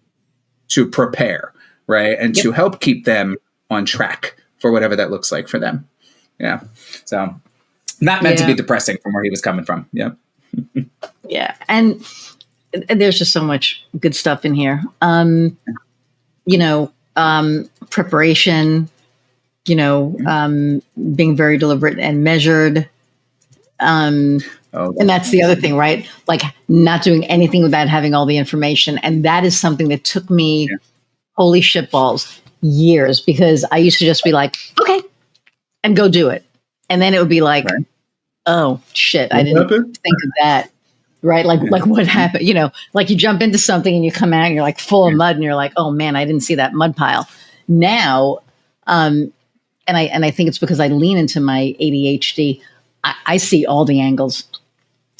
to prepare, right? And to help keep them on track for whatever that looks like for them. Yeah. So not meant to be depressing from where he was coming from. Yeah. Yeah. And there's just so much good stuff in here. Preparation, being very deliberate and measured. And that's the other thing, right? Like not doing anything without having all the information. And that is something that took me, holy shit balls, years, because I used to just be like, okay, and go do it. And then it would be like, oh shit, I didn't think of that. Right. Like what happened, like you jump into something and you come out and you're like full of mud and you're like, oh man, I didn't see that mud pile. Now, and I think it's because I lean into my ADHD. I see all the angles.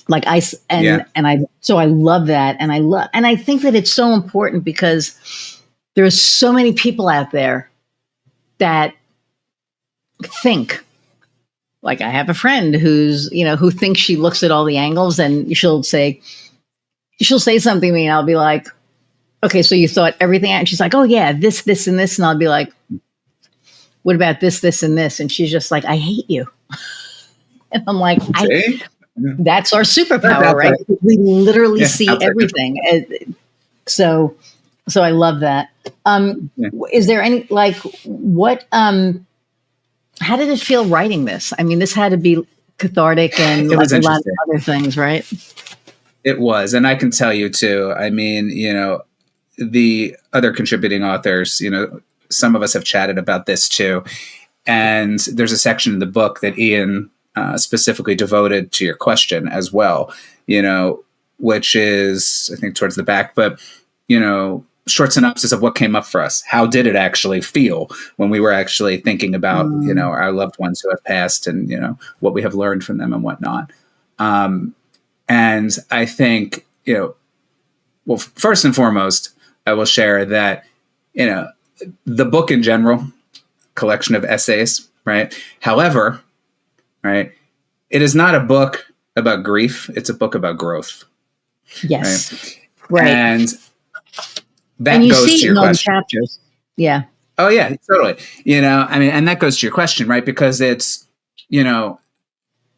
So I love that. And I think that it's so important because there are so many people out there that think. Like I have a friend who's, who thinks she looks at all the angles, and she'll say something to me and I'll be like, okay, so you thought everything out? And she's like, oh yeah, this, and this. And I'll be like, what about this, and this? And she's just like, I hate you. And I'm like, that's our superpower, right? We literally see everything. So I love that. Is there any, what, how did it feel writing this? I mean, this had to be cathartic and a lot of other things, right? It was. And I can tell you too, I mean, the other contributing authors, some of us have chatted about this too. And there's a section in the book that Ian specifically devoted to your question as well, which is, I think, towards the back, but, short synopsis of what came up for us. How did it actually feel when we were actually thinking about, our loved ones who have passed and, what we have learned from them and whatnot. And I think, well, first and foremost, I will share that, the book in general, collection of essays, right? However, right, it is not a book about grief. It's a book about growth. Yes. Right. And that and you goes see to it your in all the question. chapters. Yeah. Oh yeah, totally. And that goes to your question, right? Because it's,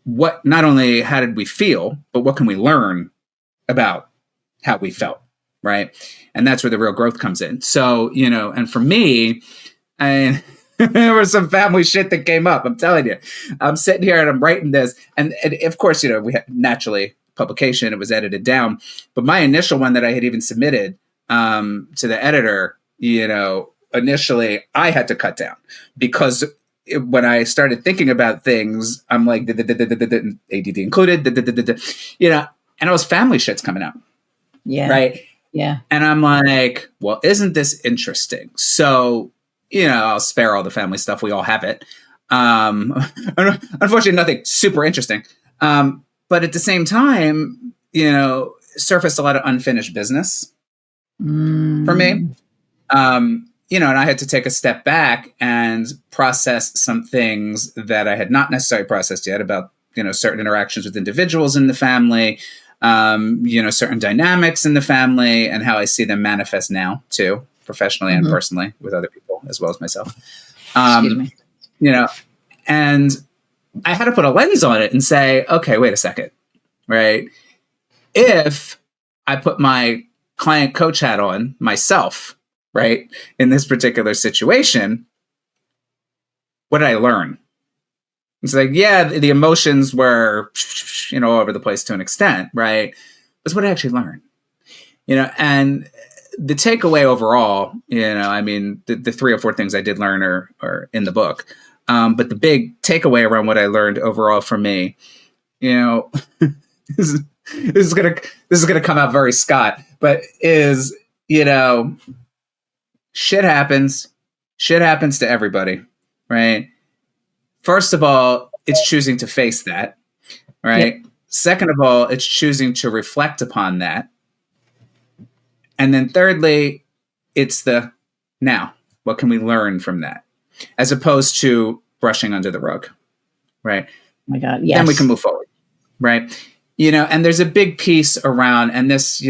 what, not only how did we feel, but what can we learn about how we felt, right? And that's where the real growth comes in. So, and for me, there was some family shit that came up. I'm telling you, I'm sitting here and I'm writing this. And of course, we had naturally publication, it was edited down. But my initial one that I had even submitted to the editor, initially I had to cut down because when I started thinking about things, I'm like, ADD included, and it was family shit's coming out. Yeah. Right. Yeah. And I'm like, well, isn't this interesting? So, I'll spare all the family stuff. We all have it. Unfortunately, nothing super interesting. But at the same time, surfaced a lot of unfinished business for me. And I had to take a step back and process some things that I had not necessarily processed yet about, certain interactions with individuals in the family, certain dynamics in the family and how I see them manifest now too, professionally and personally with other people as well as myself. Excuse me. And I had to put a lens on it and say, okay, wait a second, right? If I put my client coach hat on myself, right, in this particular situation, what did I learn? It's like, yeah, the emotions were, all over the place to an extent, right? But what did I actually learn? And the takeaway overall, the 3 or 4 things I did learn are in the book. But the big takeaway around what I learned overall for me, this is gonna come out very Scott, but is, shit happens to everybody, right? First of all, it's choosing to face that, right? Yep. Second of all, it's choosing to reflect upon that. And then thirdly, it's the now, what can we learn from that? As opposed to brushing under the rug, right? Oh my God, yes. Then we can move forward, right? And there's a big piece around, and this,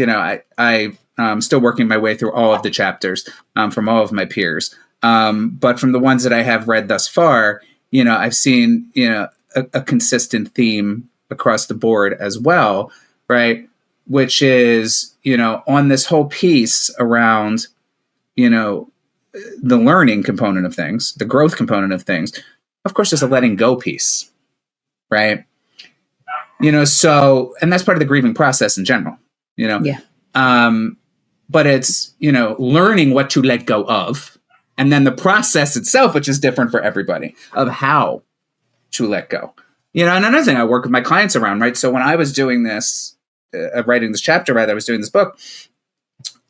I'm still working my way through all of the chapters from all of my peers. But from the ones that I have read thus far, I've seen, a consistent theme across the board as well, right? Which is, on this whole piece around, the learning component of things, the growth component of things. Of course, there's a letting go piece, right? So, and that's part of the grieving process in general, Yeah. But it's, learning what to let go of. And then the process itself, which is different for everybody, of how to let go. And another thing I work with my clients around, right? So when I was doing this, writing this chapter, I was doing this book,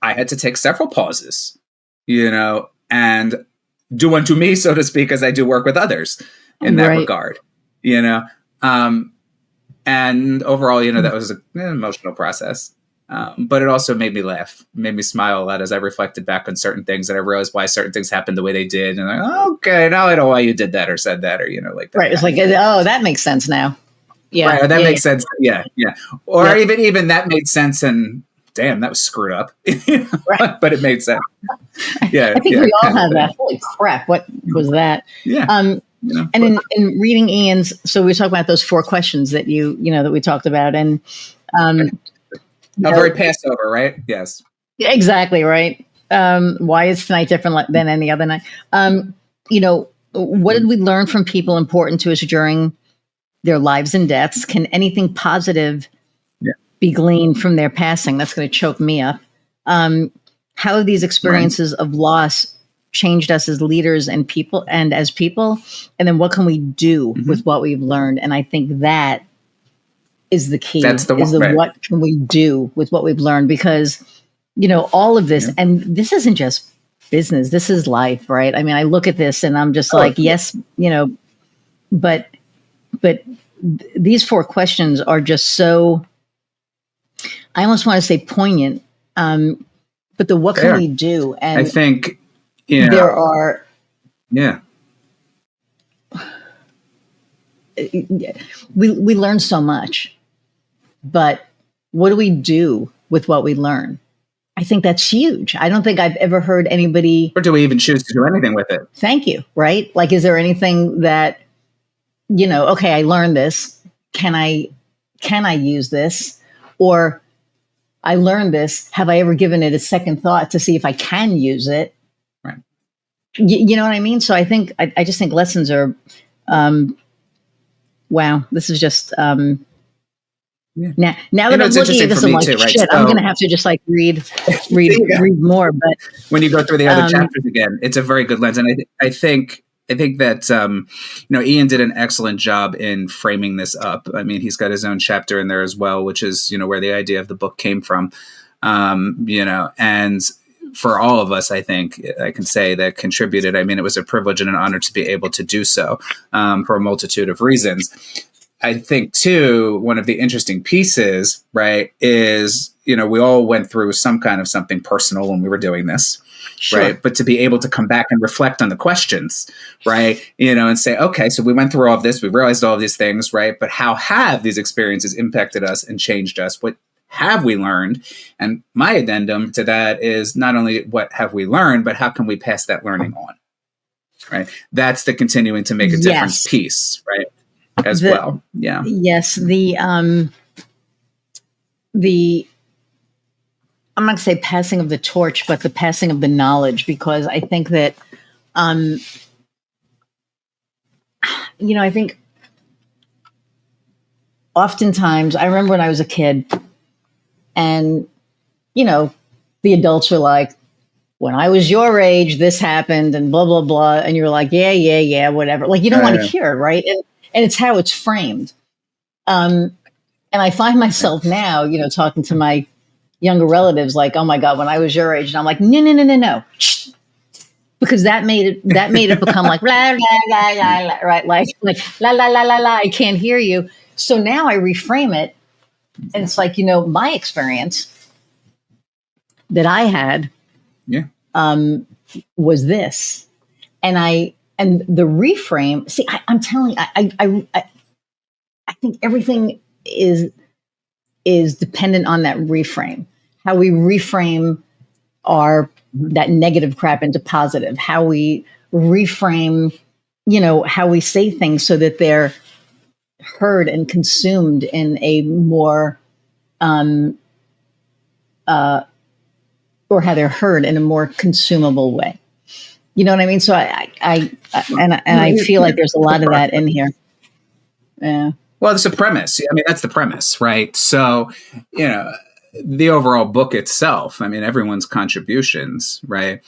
I had to take several pauses, and do unto me, so to speak, as I do work with others in that regard, and overall, that was an emotional process. But it also made me laugh, made me smile a lot as I reflected back on certain things, and I realized why certain things happened the way they did. And I'm like, okay, now I know why you did that or said that, or, like that. Right. It's like, oh, that makes sense now. Yeah. Right, or that makes sense. Yeah. Yeah. Or even that made sense. And damn, that was screwed up, right. But it made sense. Yeah. I think we all have that. Holy crap. What was that? Yeah. And in reading Ian's, so we talk about those 4 questions that that we talked about, and very Passover, right? Yes. Exactly. Right. Why is tonight different than any other night? What did we learn from people important to us during their lives and deaths? Can anything positive be gleaned from their passing? That's going to choke me up. How have these experiences of loss changed us as leaders and people, and as people? And then what can we do with what we've learned? And I think that is the key. That's what can we do with what we've learned? Because, all of this, and this isn't just business, this is life, right? I mean, I look at this and I'm just yes, but these 4 questions are just so I almost want to say poignant, but the what can Fair. we do? And I think, there are, yeah, we learn so much, but what do we do with what we learn? I think that's huge. I don't think I've ever heard anybody. or do we even choose to do anything with it? Thank you. Right? Like, is there anything that, okay, I learned this. Can I use this? Or I learned this. Have I ever given it a second thought to see if I can use it? Right. You know what I mean? So I think, I just think lessons are, wow, this is just, now that I'm looking at this, I'm like, too, right? shit, I'm going to have to just like read more. But when you go through the other chapters again, it's a very good lens. And I think that, Ian did an excellent job in framing this up. I mean, he's got his own chapter in there as well, which is, where the idea of the book came from, and for all of us, I think I can say that contributed. I mean, it was a privilege and an honor to be able to do so for a multitude of reasons. I think, too, one of the interesting pieces, right, is, we all went through some kind of something personal when we were doing this, sure, right? But to be able to come back and reflect on the questions, right, and say, okay, so we went through all of this, we realized all of these things, right? But how have these experiences impacted us and changed us? What have we learned? And my addendum to that is not only what have we learned, but how can we pass that learning on, right? That's the continuing to make a difference piece, right? As well. Yeah. Yes. The I'm not going to say passing of the torch, but the passing of the knowledge, because I think that, I think oftentimes, I remember when I was a kid and, the adults were like, when I was your age, this happened and blah, blah, blah. And you're like, yeah, whatever. Like, you don't want to hear it, right? And it's how it's framed. And I find myself now, talking to my younger relatives, like, oh my God, when I was your age. And I'm like, no. Because that made it become like, la, la, la, la, la, right? Like, la, la, la, la, la, I can't hear you. So now I reframe it. And it's like, my experience that I had was this. And the reframe, see, I'm telling you, I think everything is dependent on that reframe, how we reframe that negative crap into positive, how we reframe, how we say things so that they're heard and consumed in a more, or how they're heard in a more consumable way. You know what I mean? So I feel like there's a lot of that in here. Yeah. Well, it's a premise. I mean, that's the premise, right? So, the overall book itself, I mean, everyone's contributions, right?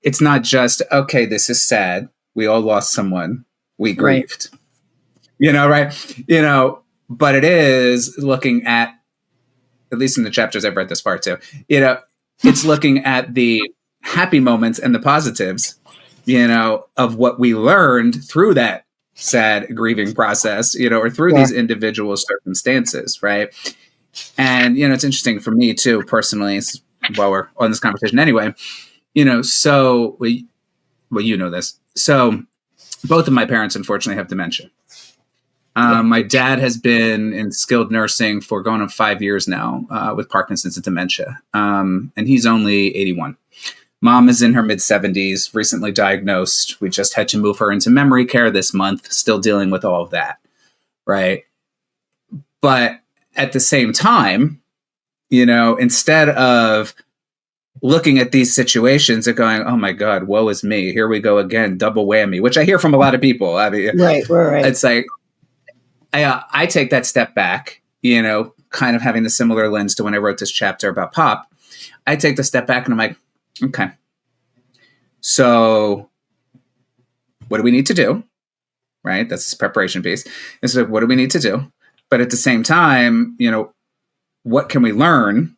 It's not just, okay, this is sad. We all lost someone. We grieved, right? But it is looking at least in the chapters I've read this far too, it's looking at the happy moments and the positives, of what we learned through that sad grieving process, or through these individual circumstances, right? And, it's interesting for me too, personally, while we're on this conversation anyway, so this. So both of my parents, unfortunately, have dementia. My dad has been in skilled nursing for going on 5 years now with Parkinson's and dementia. And he's only 81. Mom is in her mid-70s, recently diagnosed. We just had to move her into memory care this month, still dealing with all of that, right? But at the same time, instead of looking at these situations and going, oh my God, woe is me. Here we go again, double whammy, which I hear from a lot of people. I mean, right. It's like, I take that step back, kind of having the similar lens to when I wrote this chapter about Pop. I take the step back and I'm like, okay, so what do we need to do? Right? That's this preparation piece. It's like, what do we need to do? But at the same time, what can we learn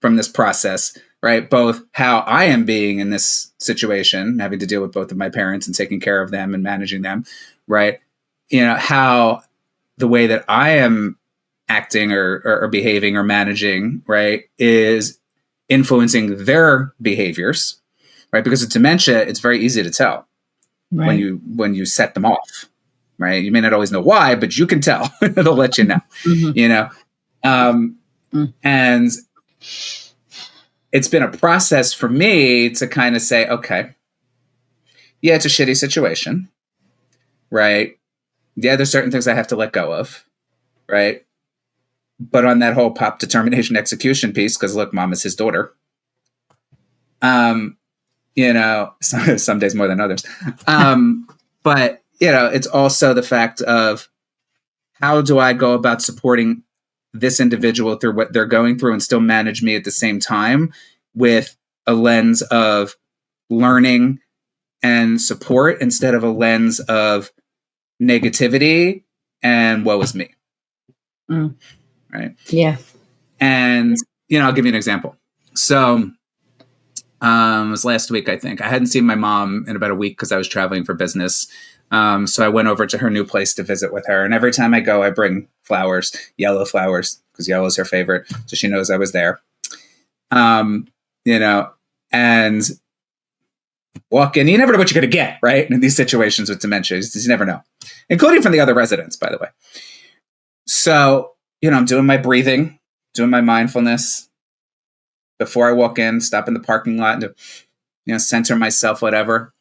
from this process, right? Both how I am being in this situation, having to deal with both of my parents and taking care of them and managing them, right? How the way that I am acting or behaving or managing, right, is influencing their behaviors, right? Because with dementia, it's very easy to tell when you set them off, right? You may not always know why, but you can tell. It'll let you know, and it's been a process for me to kind of say, okay, yeah, it's a shitty situation, right? Yeah, there's certain things I have to let go of, right? But on that whole pop determination execution piece, because look, mom is his daughter. Some days more than others. But it's also the fact of how do I go about supporting this individual through what they're going through and still manage me at the same time with a lens of learning and support instead of a lens of negativity and woe is me. Right. Yeah. And, I'll give you an example. So it was last week, I think. I hadn't seen my mom in about a week because I was traveling for business. So I went over to her new place to visit with her. And every time I go, I bring flowers, yellow flowers, because yellow is her favorite. So she knows I was there. And walk in. You never know what you're going to get, right? In these situations with dementia, you never know, including from the other residents, by the way. So, I'm doing my breathing, doing my mindfulness before I walk in, stop in the parking lot to, center myself, whatever.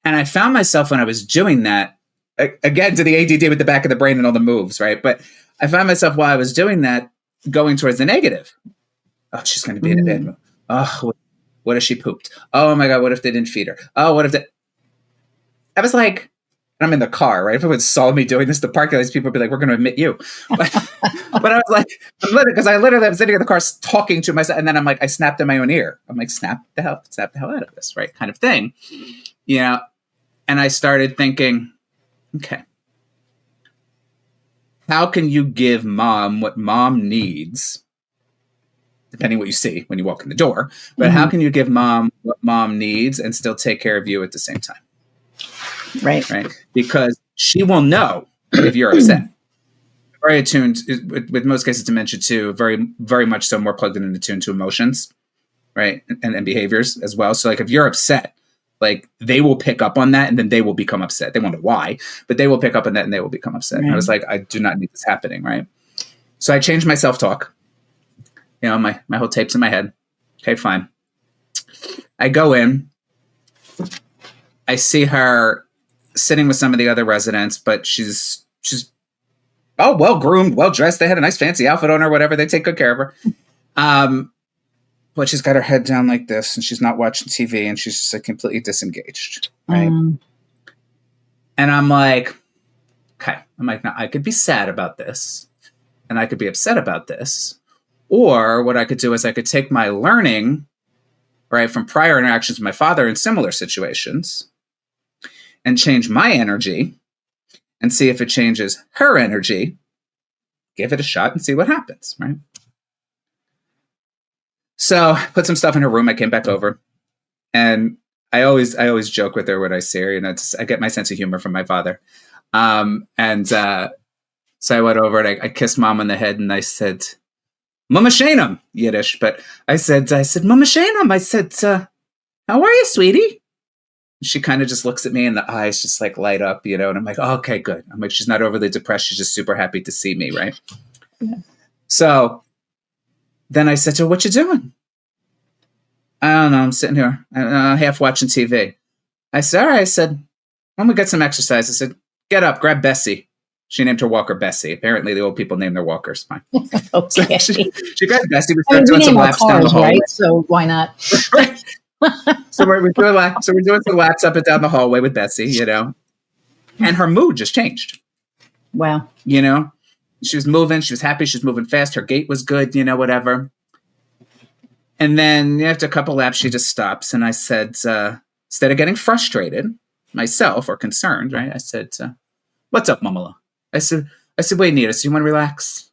And I found myself when I was doing that, again, to the ADD with the back of the brain and all the moves, right? But I found myself while I was doing that, going towards the negative. Oh, she's going to be in a bad mood. Oh, what if she pooped? Oh my God, what if they didn't feed her? Oh, what if they... I was like, I'm in the car, right? If anyone saw me doing this, the parking lot, people would be like, we're going to admit you. But I was like, because I literally was sitting in the car talking to myself. And then I'm like, I snapped in my own ear. I'm like, snap the hell out of this, right? Kind of thing. And I started thinking, okay, how can you give mom what mom needs, depending what you see when you walk in the door, but how can you give mom what mom needs and still take care of you at the same time? Right. Because she will know if you're upset. Very attuned, with most cases dementia too, very, very much so more plugged in and attuned to emotions, right? And behaviors as well. So like if you're upset, like they will pick up on that and then they will become upset. They won't know why, but they will pick up on that and they will become upset. Right. And I was like, I do not need this happening, right? So I changed my self-talk. My whole tape's in my head. Okay, fine. I go in. I see her sitting with some of the other residents, but she's well groomed, well dressed. They had a nice fancy outfit on her, whatever. They take good care of her. But she's got her head down like this, and she's not watching TV, and she's just like completely disengaged, right? And I'm like, okay. Now I could be sad about this, and I could be upset about this, or what I could do is I could take my learning, right, from prior interactions with my father in similar situations, and change my energy and see if it changes her energy, give it a shot and see what happens, right? So put some stuff in her room. I came back over and I always joke with her when I see her, I get my sense of humor from my father. So I went over and I kissed mom on the head and I said, Mama Shanum, Yiddish, but I said, Mama Shanum, I said, how are you, sweetie? She kind of just looks at me and the eyes just like light up, and I'm like, oh, okay, good. I'm like, she's not overly depressed. She's just super happy to see me, right? Yeah. So then I said to her, what you doing? I don't know. I'm sitting here half watching TV. I said, all right. I said, when we get some exercise, I said, get up, grab Bessie. She named her walker Bessie. Apparently the old people name their walkers. Fine. Okay. So she grabbed Bessie. We started doing some laps cars, down the hallway. Right? So why not? Right. So we're doing some laps up and down the hallway with Bessie, and her mood just changed. Wow. She was moving. She was happy. She was moving fast. Her gait was good, whatever. And then after a couple laps, she just stops. And I said, instead of getting frustrated myself or concerned, right? I said, what's up, Mamala? I said, what do you need? I said, you want to relax?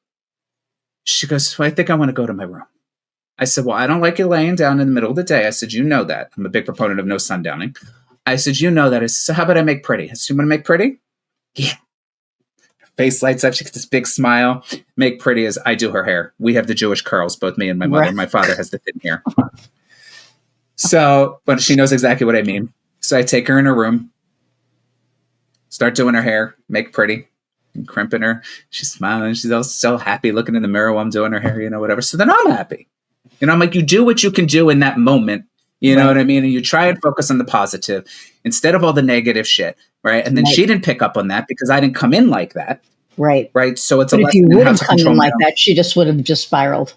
She goes, well, I think I want to go to my room. I said, well, I don't like you laying down in the middle of the day. I said, you know that. I'm a big proponent of no sundowning. I said, you know that. I said, so how about I make pretty? I said, you want to make pretty? Yeah. face lights up. She gets this big smile. Make pretty as I do her hair. We have the Jewish curls, both me and my mother. Right. My father has the thin hair. So, but she knows exactly what I mean. So I take her in her room, start doing her hair, make pretty, and crimping her. She's smiling. She's all so happy looking in the mirror while I'm doing her hair, whatever. So then I'm happy. I'm like, you do what you can do in that moment. You know what I mean? And you try and focus on the positive instead of all the negative shit. Right. And then she didn't pick up on that because I didn't come in like that. Right. Right. So it's but a lesson if you in would how have to come control in like that, she just would have just spiraled.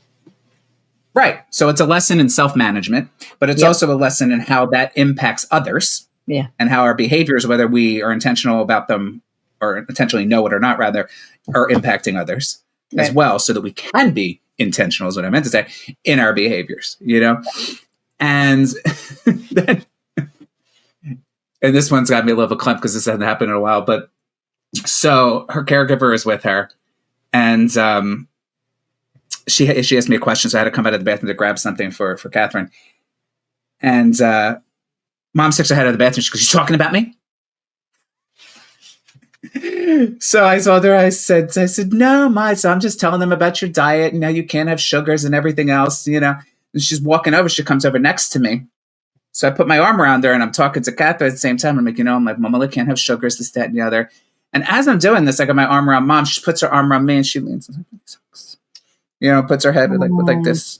Right. So it's a lesson in self-management, but it's also a lesson in how that impacts others. Yeah. And how our behaviors, whether we are intentional about them or intentionally know it or not, rather, are impacting others as well, so that we can be intentional, is what I meant to say, in our behaviors, And then, and this one's got me a little clump because this hasn't happened in a while, but so her caregiver is with her, and she asked me a question, so I had to come out of the bathroom to grab something for Catherine. And Mom sticks her head out of the bathroom. She goes, "You talking about me?" So I told her, I said, "No, Ma, so I'm just telling them about your diet and how you can't have sugars and everything else, And she's walking over. She comes over next to me. So I put my arm around her and I'm talking to Catherine at the same time. I'm like, I'm like, Mama can't have sugars, this, that, and the other. And as I'm doing this, I got my arm around Mom. She puts her arm around me and she leans, puts her head like this.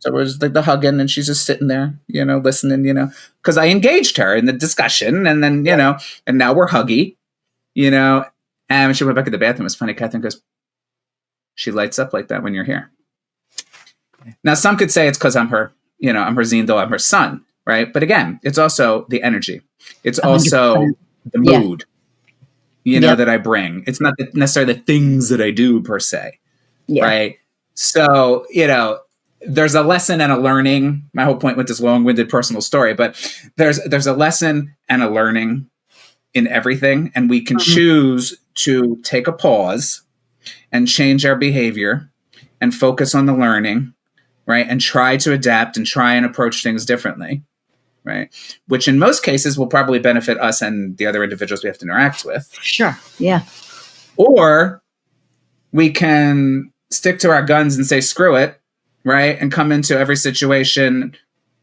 So we're just like the hugging, and she's just sitting there, listening, because I engaged her in the discussion, and then, and now we're huggy, and when she went back to the bathroom, it was funny. Catherine goes, "She lights up like that when you're here." Now, some could say it's because I'm her, I'm her Zindel, I'm her son, right? But again, it's also the energy. It's 100%. Also the mood, that I bring. It's not necessarily the things that I do per se, right? So, there's a lesson and a learning. My whole point with this long-winded personal story, but there's a lesson and a learning in everything. And we can choose to take a pause and change our behavior and focus on the learning, right? And try to adapt and try and approach things differently, right? Which in most cases will probably benefit us and the other individuals we have to interact with. Sure. Yeah. Or we can stick to our guns and say, screw it, right? And come into every situation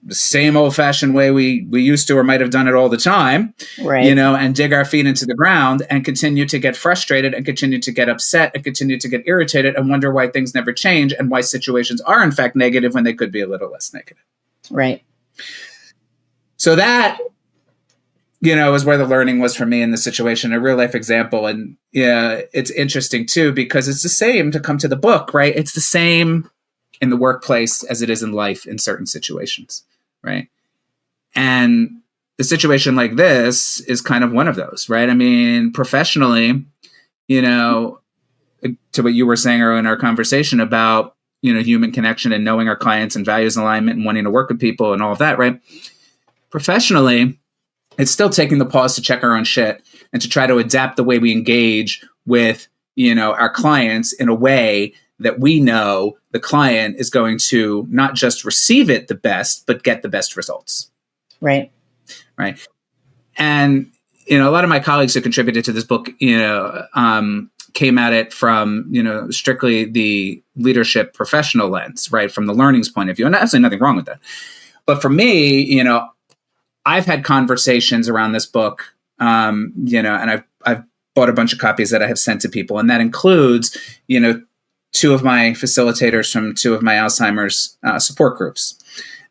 the same old-fashioned way we used to or might have done it all the time, right? And dig our feet into the ground and continue to get frustrated and continue to get upset and continue to get irritated and wonder why things never change and why situations are, in fact, negative when they could be a little less negative. Right. So that, is where the learning was for me in this situation, a real life example. And it's interesting too, because it's the same to come to the book, right? It's the same in the workplace as it is in life in certain situations, right? And the situation like this is kind of one of those, right? I mean, professionally, to what you were saying earlier in our conversation about, human connection and knowing our clients and values alignment and wanting to work with people and all of that, right? Professionally, it's still taking the pause to check our own shit and to try to adapt the way we engage with, our clients in a way that we know the client is going to not just receive it the best, but get the best results. Right. Right. And, a lot of my colleagues who contributed to this book, came at it from, strictly the leadership professional lens, right? From the learnings point of view. And absolutely nothing wrong with that. But for me, I've had conversations around this book, and I've bought a bunch of copies that I have sent to people. And that includes, two of my facilitators from two of my Alzheimer's support groups.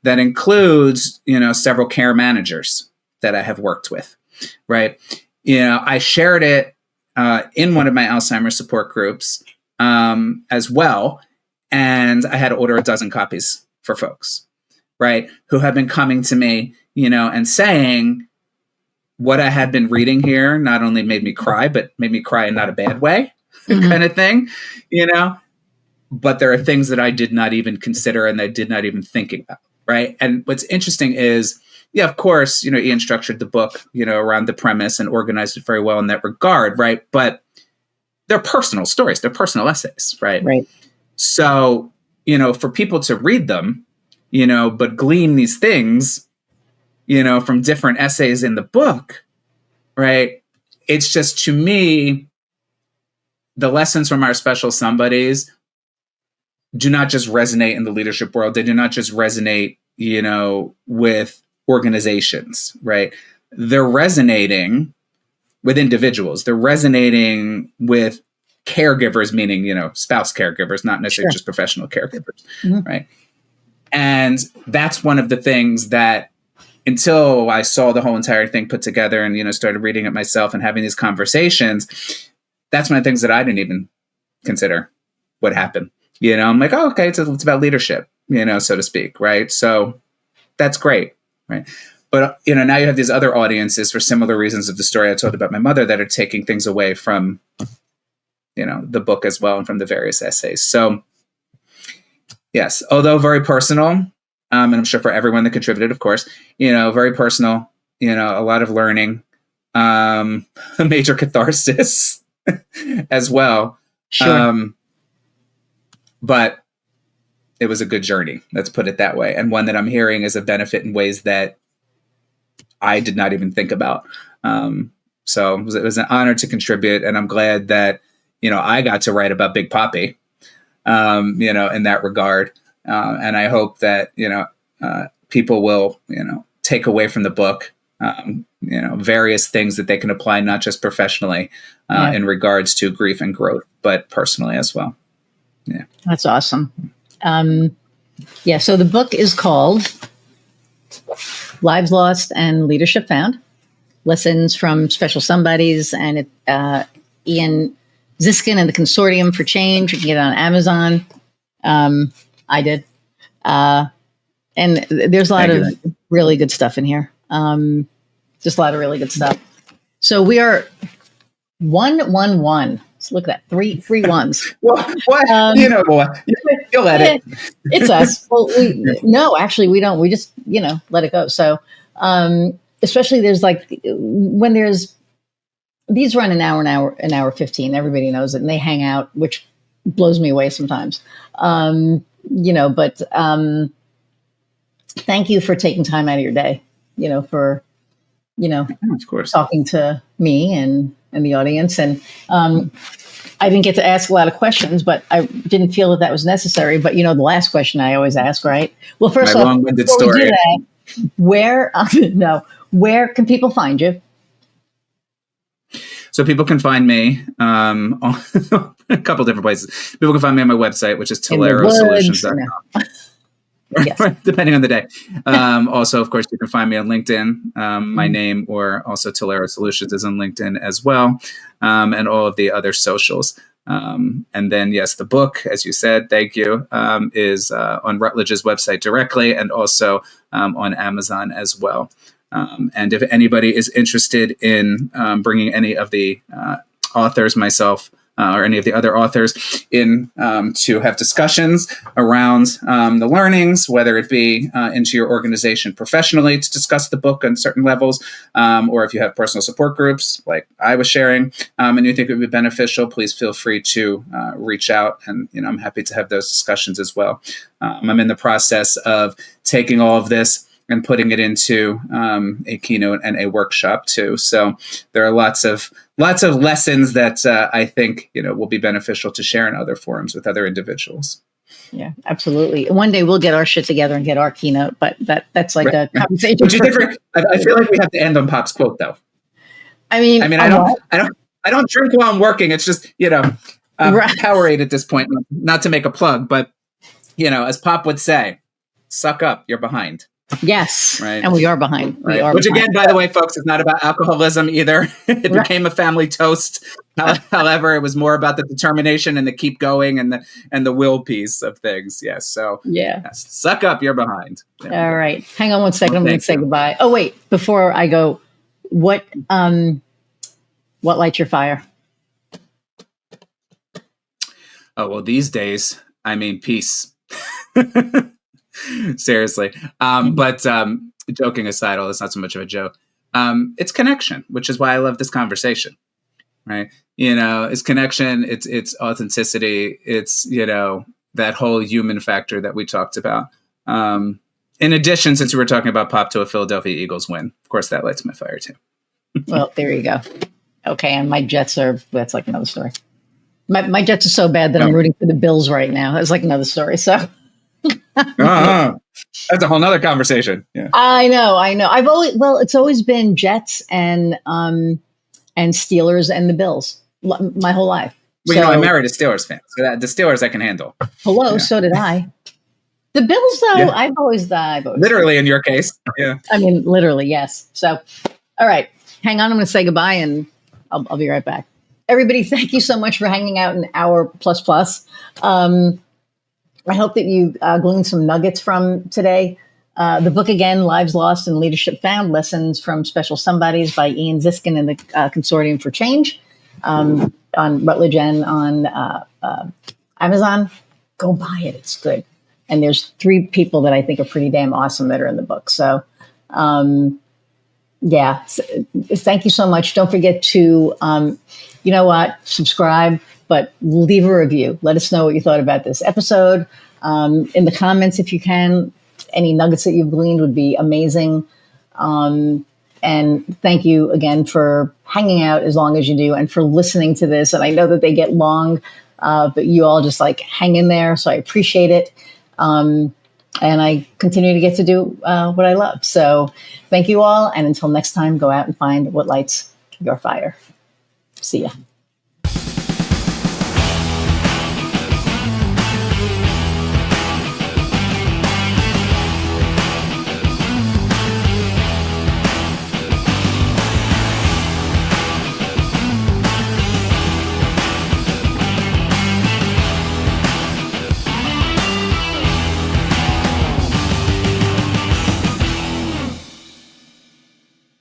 That includes, several care managers that I have worked with, right? I shared it in one of my Alzheimer's support groups as well. And I had to order a dozen copies for folks, right? Who have been coming to me, and saying what I had been reading here not only made me cry, but made me cry in not a bad way kind of thing, but there are things that I did not even consider and I did not even think about, right? And what's interesting is, of course, Ian structured the book, around the premise and organized it very well in that regard, right? But they're personal stories, they're personal essays, right? Right. So, for people to read them, but glean these things, from different essays in the book, right? It's just, to me, the lessons from our special somebodies do not just resonate in the leadership world. They do not just resonate, with organizations, right? They're resonating with individuals. They're resonating with caregivers, meaning, spouse caregivers, not necessarily just professional caregivers, right? And that's one of the things that, until I saw the whole entire thing put together and, started reading it myself and having these conversations, that's one of the things that I didn't even consider would happen. I'm like, oh, okay, it's about leadership, so to speak, right? So that's great, right? But, now you have these other audiences for similar reasons of the story I told about my mother that are taking things away from, the book as well and from the various essays. So, yes, although very personal, and I'm sure for everyone that contributed, of course, very personal, a lot of learning, a major catharsis as well. Sure. But it was a good journey. Let's put it that way. And one that I'm hearing is a benefit in ways that I did not even think about. So it was an honor to contribute. And I'm glad that, I got to write about Big Papi, in that regard. And I hope that, people will, take away from the book, various things that they can apply, not just professionally in regards to grief and growth, but personally as well. Yeah. That's awesome. So the book is called Lives Lost and Leadership Found, Lessons from Special Somebodies, and Ian Ziskin and the Consortium for Change. You can get it on Amazon. I did. And there's a lot of really good stuff in here. Just a lot of really good stuff. So we are 111. So look at that, three ones. What? You'll let it. It's us. Well, no, actually, we don't. We just, let it go. So, especially there's when there's, these run an hour 15. Everybody knows it, and they hang out, which blows me away sometimes. But thank you for taking time out of your day, for, of course, talking to me and the audience. And I didn't get to ask a lot of questions, but I didn't feel that was necessary. But, the last question I always ask, right? Well, first my off, long-winded before story. we do that, where can people find you? So people can find me on a couple different places. People can find me on my website, which is tolerosolutions.com. Yes. Depending on the day. Also, of course, you can find me on LinkedIn. My name, or also Tolero Solutions, is on LinkedIn as well, and all of the other socials. And then, yes, the book, as you said, thank you, is on Rutledge's website directly, and also on Amazon as well. And if anybody is interested in bringing any of the authors, myself, or any of the other authors in to have discussions around the learnings, whether it be into your organization professionally to discuss the book on certain levels, or if you have personal support groups like I was sharing, and you think it would be beneficial, please feel free to reach out. And, I'm happy to have those discussions as well. I'm in the process of taking all of this and putting it into a keynote and a workshop too. So there are lots of lessons that I think will be beneficial to share in other forums with other individuals. Yeah, absolutely. One day we'll get our shit together and get our keynote, but that's like a conversation. I feel like we have to end on Pop's quote, though. I mean, I don't drink while I'm working. It's just Powerade at this point. Not to make a plug, but as Pop would say, suck up, you're behind. Yes, right. And we are behind. Right. Which again, by the way, folks, is not about alcoholism either. It became a family toast. However, it was more about the determination and the keep going and the will piece of things. Yes. So yes, suck up, you're behind. All right. Hang on one second. I'm going to say goodbye. Oh, wait, before I go, what lights your fire? Oh, well, these days, peace. Seriously. But joking aside, that's not so much of a joke. It's connection, which is why I love this conversation, right? It's connection, it's authenticity, it's, that whole human factor that we talked about. In addition, since we were talking about Pop to a Philadelphia Eagles win, of course, that lights my fire too. Well, there you go. Okay. And my Jets that's like another story. My Jets are so bad that I'm rooting for the Bills right now. That's like another story. So that's a whole nother conversation. Yeah. I know. It's always been Jets and Steelers and the Bills my whole life. Well, I married a Steelers fan, so that the Steelers I can handle. Hello, Yeah. so did I. The Bills, though, yeah. I've always literally in your case. Yeah. I mean, literally, yes. So, all right, hang on. I'm going to say goodbye, and I'll be right back. Everybody, thank you so much for hanging out an hour plus. I hope that you gleaned some nuggets from today. The book again, Lives Lost and Leadership Found: Lessons from Special Somebodies by Ian Ziskin and the Consortium for Change, on Routledge and on Amazon. Go buy it; it's good. And there's 3 people that I think are pretty damn awesome that are in the book. So, yeah, thank you so much. Don't forget to, subscribe, but leave a review. Let us know what you thought about this episode. In the comments, if you can, any nuggets that you've gleaned would be amazing. And thank you again for hanging out as long as you do and for listening to this. And I know that they get long, but you all just hang in there. So I appreciate it. And I continue to get to do what I love. So thank you all. And until next time, go out and find what lights your fire. See ya.